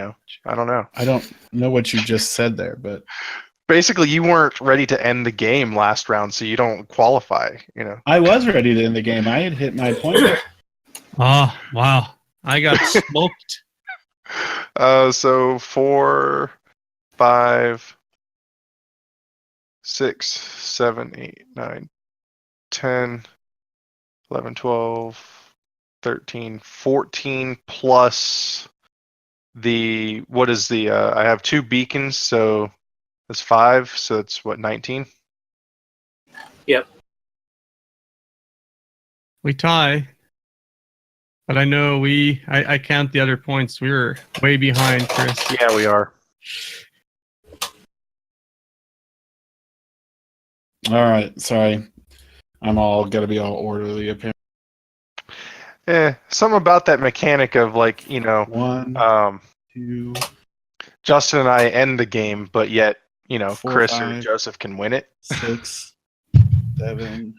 don't know. I don't know what you just said there, but basically you weren't ready to end the game last round, so you don't qualify. I was ready to end the game. I had hit my point. Oh wow! I got smoked. So 4, 5, 6, 7, 8, 9, 10, 11, 12, 13, 14 plus I have 2 beacons, so that's 5, so it's 19? Yep. We tie. But I know I count the other points. We were way behind, Chris. Yeah, we are. All right. Sorry. I'm going to be all orderly up here. Something about that mechanic of 1, 2, Justin and I end the game, but yet, 4, Chris 5, or Joseph can win it. 6, 7,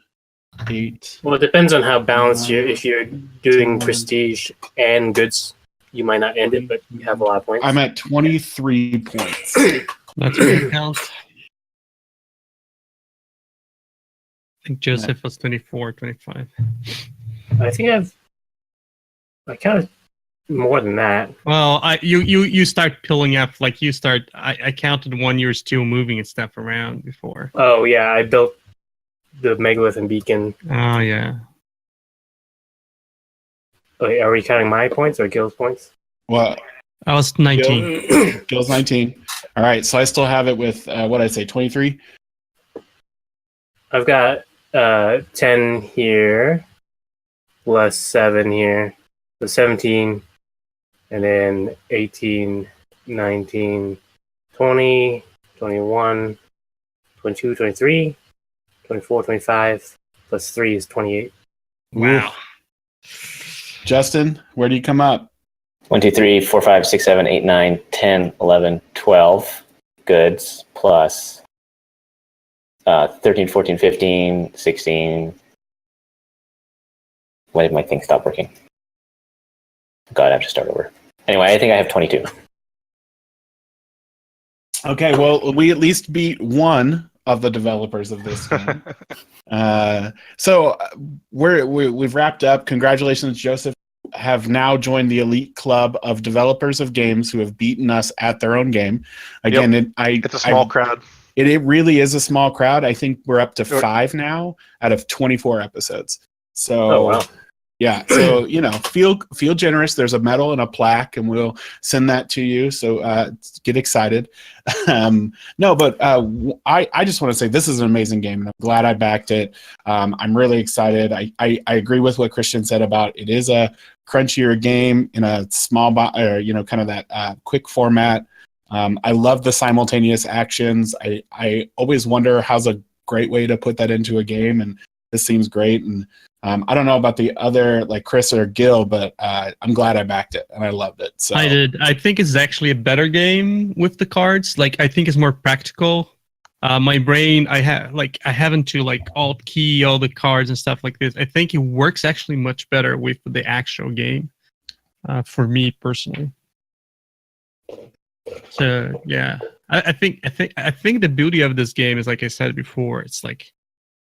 8. Well, it depends on how balanced if you're doing prestige and goods, you might not end it, but you have a lot of points. I'm at 23 points. That's what counts. I think Joseph was 24, 25. I think I counted more than that. Well, you start pulling up, I counted 1 year still moving and stuff around before. Oh yeah, I built the megalith and beacon. Oh yeah. Wait, are we counting my points or Gil's points? Well, I was 19. Gil's 19. All right, so I still have it with what did I say, 23? I've got 10 here, plus 7 here, so 17, and then 18, 19, 20, 21, 22, 23, 24, 25, plus 3 is 28. Wow. Justin, where do you come up? 1, 2, 3, 4, 5, 6, 7, 8, 9, 10, 11, 12 goods plus 13, 14, 15, 16. Why did my thing stop working? God, I have to start over. Anyway, I think I have 22. Okay, well, we at least beat one of the developers of this game. So we've wrapped up. Congratulations, Joseph. Have now joined the elite club of developers of games who have beaten us at their own game. Again, it's a small crowd. It really is a small crowd. I think we're up to 5 now out of 24 episodes. So, oh, wow. Yeah. So, feel generous. There's a medal and a plaque, and we'll send that to you. So get excited. No, but I just want to say this is an amazing game, and I'm glad I backed it. I'm really excited. I agree with what Christian said about it is a crunchier game in a small, kind of that quick format. I love the simultaneous actions. I always wonder how's a great way to put that into a game, and this seems great. And I don't know about the other, like Chris or Gil, but I'm glad I backed it, and I loved it. So I did. I think it's actually a better game with the cards. I think it's more practical. My brain, I haven't to alt key all the cards and stuff like this. I think it works actually much better with the actual game, for me personally. So yeah, I think the beauty of this game is, like I said before, it's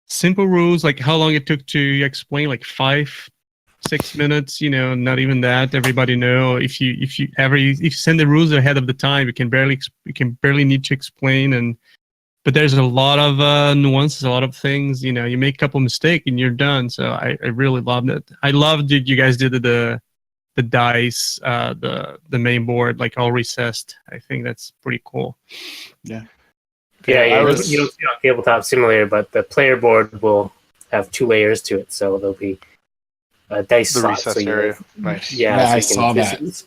simple rules, how long it took to explain, 5-6 minutes, not even that. Everybody know if you send the rules ahead of the time, you can barely need to explain. But there's a lot of nuances, a lot of things. You make a couple mistakes and you're done. So I really loved it. I loved that you guys did the dice, the main board, all recessed. I think that's pretty cool. Yeah. Yeah, you don't see it on Tabletop Simulator, but the player board will have 2 layers to it, so there'll be a dice slot. Recess area. Nice. Yeah, I saw that.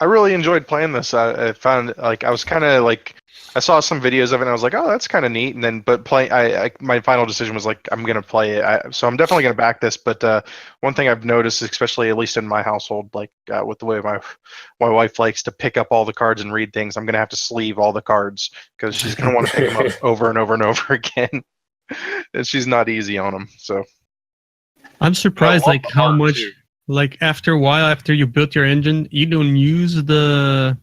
I really enjoyed playing this. I found like I was kind of like I saw some videos of it and I was like, oh, that's kind of neat. And then but play I my final decision was like I'm gonna play it. So I'm definitely gonna back this. But one thing I've noticed, especially at least in my household, like with the way my wife likes to pick up all the cards and read things, I'm gonna have to sleeve all the cards because she's gonna want to pick them up over and over and over again. And she's not easy on them. So I'm surprised, like how much, like after a while, after you built your engine, you don't use the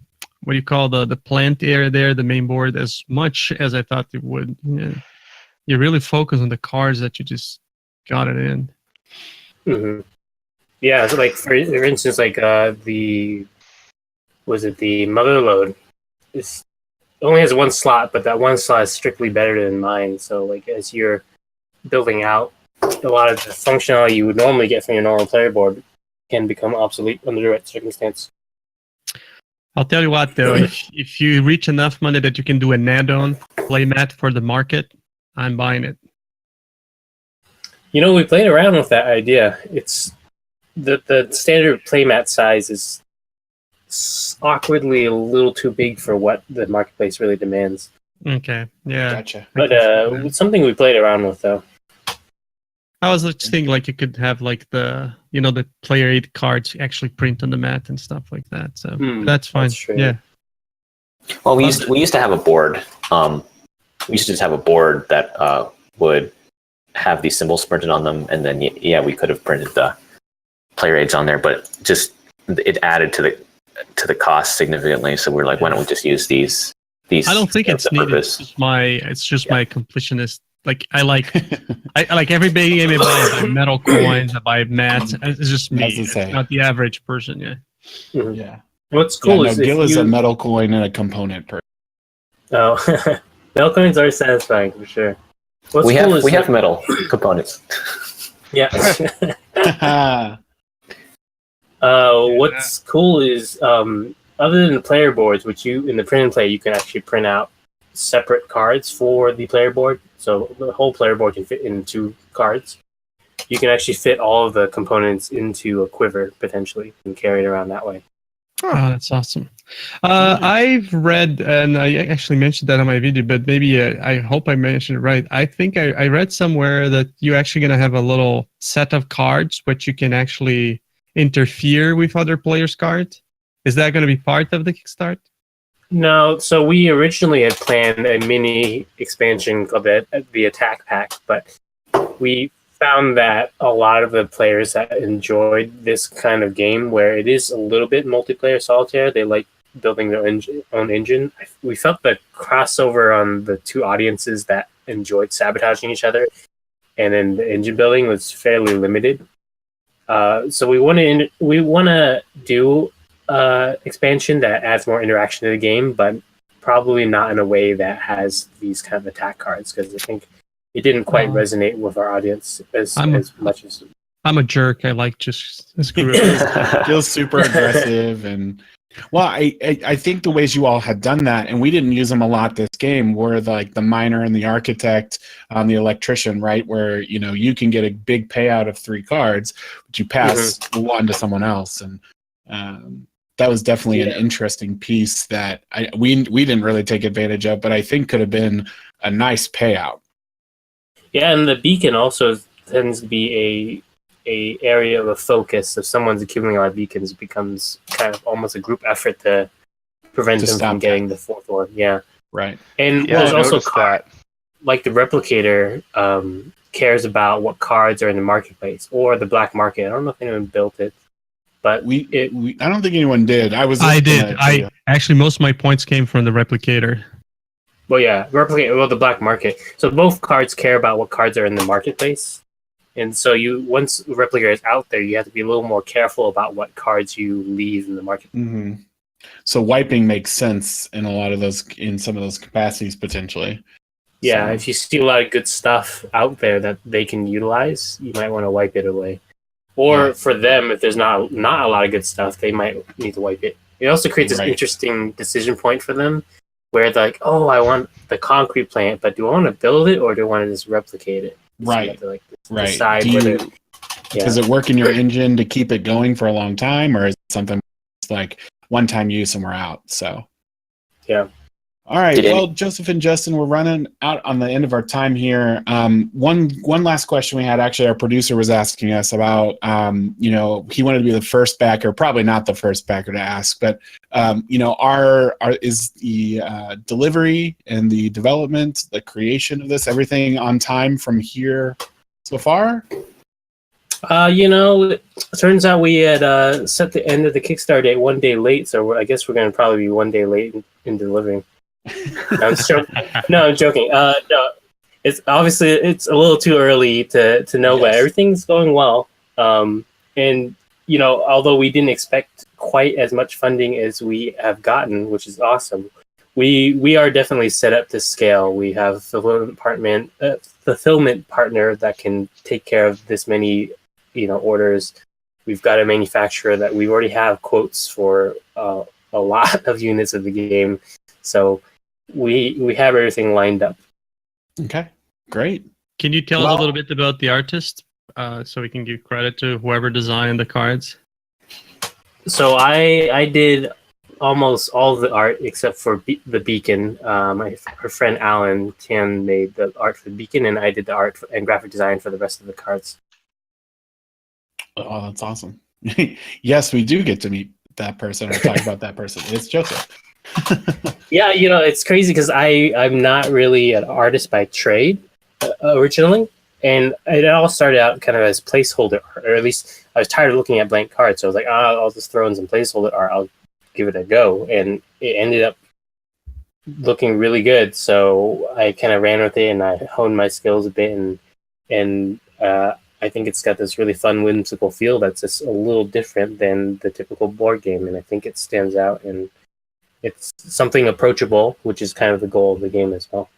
what do you call the plant area there, the main board, as much as I thought it would. Yeah. You really focus on the cards that you just got it in. Mm-hmm. Yeah, so like for instance, like the mother load? It only has one slot, but that one slot is strictly better than mine. So like as you're building out, a lot of the functionality you would normally get from your normal player board can become obsolete under the right circumstance. I'll tell you what, though, if you reach enough money that you can do an add-on playmat for the market, I'm buying it. You know, we played around with that idea. It's the standard playmat size is awkwardly a little too big for what the marketplace really demands. Okay, yeah. Gotcha. But it's something we played around with, though. I was just thinking like you could have like the player aid cards actually print on the mat and stuff like that. So that's fine. That's true. Yeah. Well, we used to have a board. We used to just have a board that would have these symbols printed on them, and then we could have printed the player aids on there, but just it added to the cost significantly. So we're like, why don't we just use these? I don't think it's needed. It's just my completionist. Like I like every big game I buy metal coins, I buy mats. It's just me. It's not the average person. Yeah. Mm-hmm. Yeah. What's cool is Gil is a metal coin and a component person. Oh, metal coins are satisfying for sure. We have metal components. Yeah. What's cool is other than the player boards, which in the print and play you can actually print out separate cards for the player board. So the whole player board can fit in 2 cards. You can actually fit all of the components into a quiver potentially and carry it around that way. Oh, that's awesome. I've read, and I actually mentioned that on my video, but maybe I hope I mentioned it right. I think I read somewhere that you're actually going to have a little set of cards which you can actually interfere with other players' cards. Is that going to be part of the Kickstarter? No, so we originally had planned a mini expansion called the Attack Pack, but we found that a lot of the players that enjoyed this kind of game, where it is a little bit multiplayer solitaire, they like building their own engine. We felt the crossover on the 2 audiences that enjoyed sabotaging each other, and then the engine building was fairly limited. So we want to do expansion that adds more interaction to the game, but probably not in a way that has these kind of attack cards, because I think it didn't quite resonate with our audience as much as. I'm a jerk. I like just screw Feels super aggressive, and I think the ways you all had done that, and we didn't use them a lot this game, were the miner and the architect, the electrician, right? Where you can get a big payout of 3 cards, but you pass one to someone else, and that was definitely an interesting piece that we didn't really take advantage of, but I think could have been a nice payout. Yeah, and the beacon also tends to be a area of a focus. If someone's accumulating a lot of beacons, it becomes kind of almost a group effort to prevent them from getting the 4th one. Yeah, right. And there's also like the replicator cares about what cards are in the marketplace or the black market. I don't know if anyone built it. But I don't think anyone did. I did. Actually, most of my points came from the replicator. Well, yeah, the black market. So both cards care about what cards are in the marketplace, and so once the replicator is out there, you have to be a little more careful about what cards you leave in the market. Mm-hmm. So wiping makes sense in some of those capacities potentially. Yeah, if you see a lot of good stuff out there that they can utilize, you might want to wipe it away. Or for them, if there's not a lot of good stuff, they might need to wipe it. It also creates this interesting decision point for them, where they're like, oh, I want the concrete plant, but do I want to build it or do I want to just replicate it? Right. So decide does it work in your engine to keep it going for a long time, or is it something like, one-time use and we're out. So Yeah. all right. Did any- Well, Joseph and Justin, we're running out on the end of our time here. One last question we had. Actually, our producer was asking us about. He wanted to be the first backer, probably not the first backer to ask, but is the delivery and the development, the creation of this, everything on time from here so far? It turns out we had set the end of the Kickstarter date one day late, so I guess we're going to probably be one day late in delivering. I'm joking. No, it's obviously it's a little too early to know, Yes. but everything's going well. And although we didn't expect quite as much funding as we have gotten, which is awesome, we are definitely set up to scale. We have a fulfillment partner that can take care of this many orders. We've got a manufacturer that we already have quotes for a lot of units of the game. So we have everything lined up. Okay, great. Can you tell us a little bit about the artist, so we can give credit to whoever designed the cards? So I did almost all the art except for the beacon. Her friend Alan Chen made the art for the beacon, and I did the art and graphic design for the rest of the cards. Oh, that's awesome. Yes, we do get to meet that person or talk about that person. It's Joseph. Yeah, it's crazy because I'm not really an artist by trade originally, and it all started out kind of as placeholder art, or at least I was tired of looking at blank cards, so I was like, I'll just throw in some placeholder art, I'll give it a go, and it ended up looking really good, so I kind of ran with it, and I honed my skills a bit, and I think it's got this really fun, whimsical feel that's just a little different than the typical board game, and I think it stands out, and it's something approachable, which is kind of the goal of the game as well.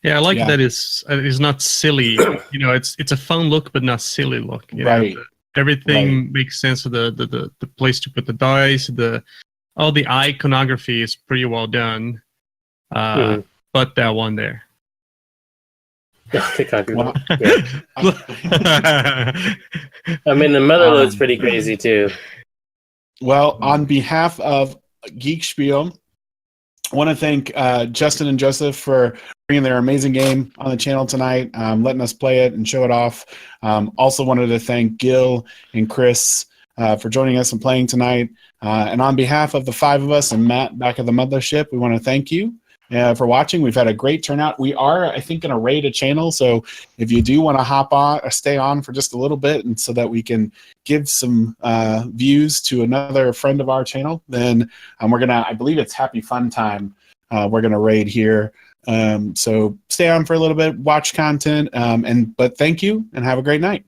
Yeah, I like that it's not silly. It's a fun look, but not silly look. Right. Everything makes sense. So the place to put the dice, all the iconography is pretty well done. But that one there. Well, I mean, the Motherlode's pretty crazy too. Well, on behalf of Geek Spiel, I want to thank Justin and Joseph for bringing their amazing game on the channel tonight, letting us play it and show it off. Also wanted to thank Gil and Chris for joining us and playing tonight. And on behalf of the five of us and Matt back at the mothership, we want to thank you for watching. We've had a great turnout. We are, I think, going to raid a channel. So if you do want to hop on or stay on for just a little bit, and so that we can give some views to another friend of our channel, then we're going to, I believe it's Happy Fun Time. We're going to raid here. So stay on for a little bit, watch content. But thank you and have a great night.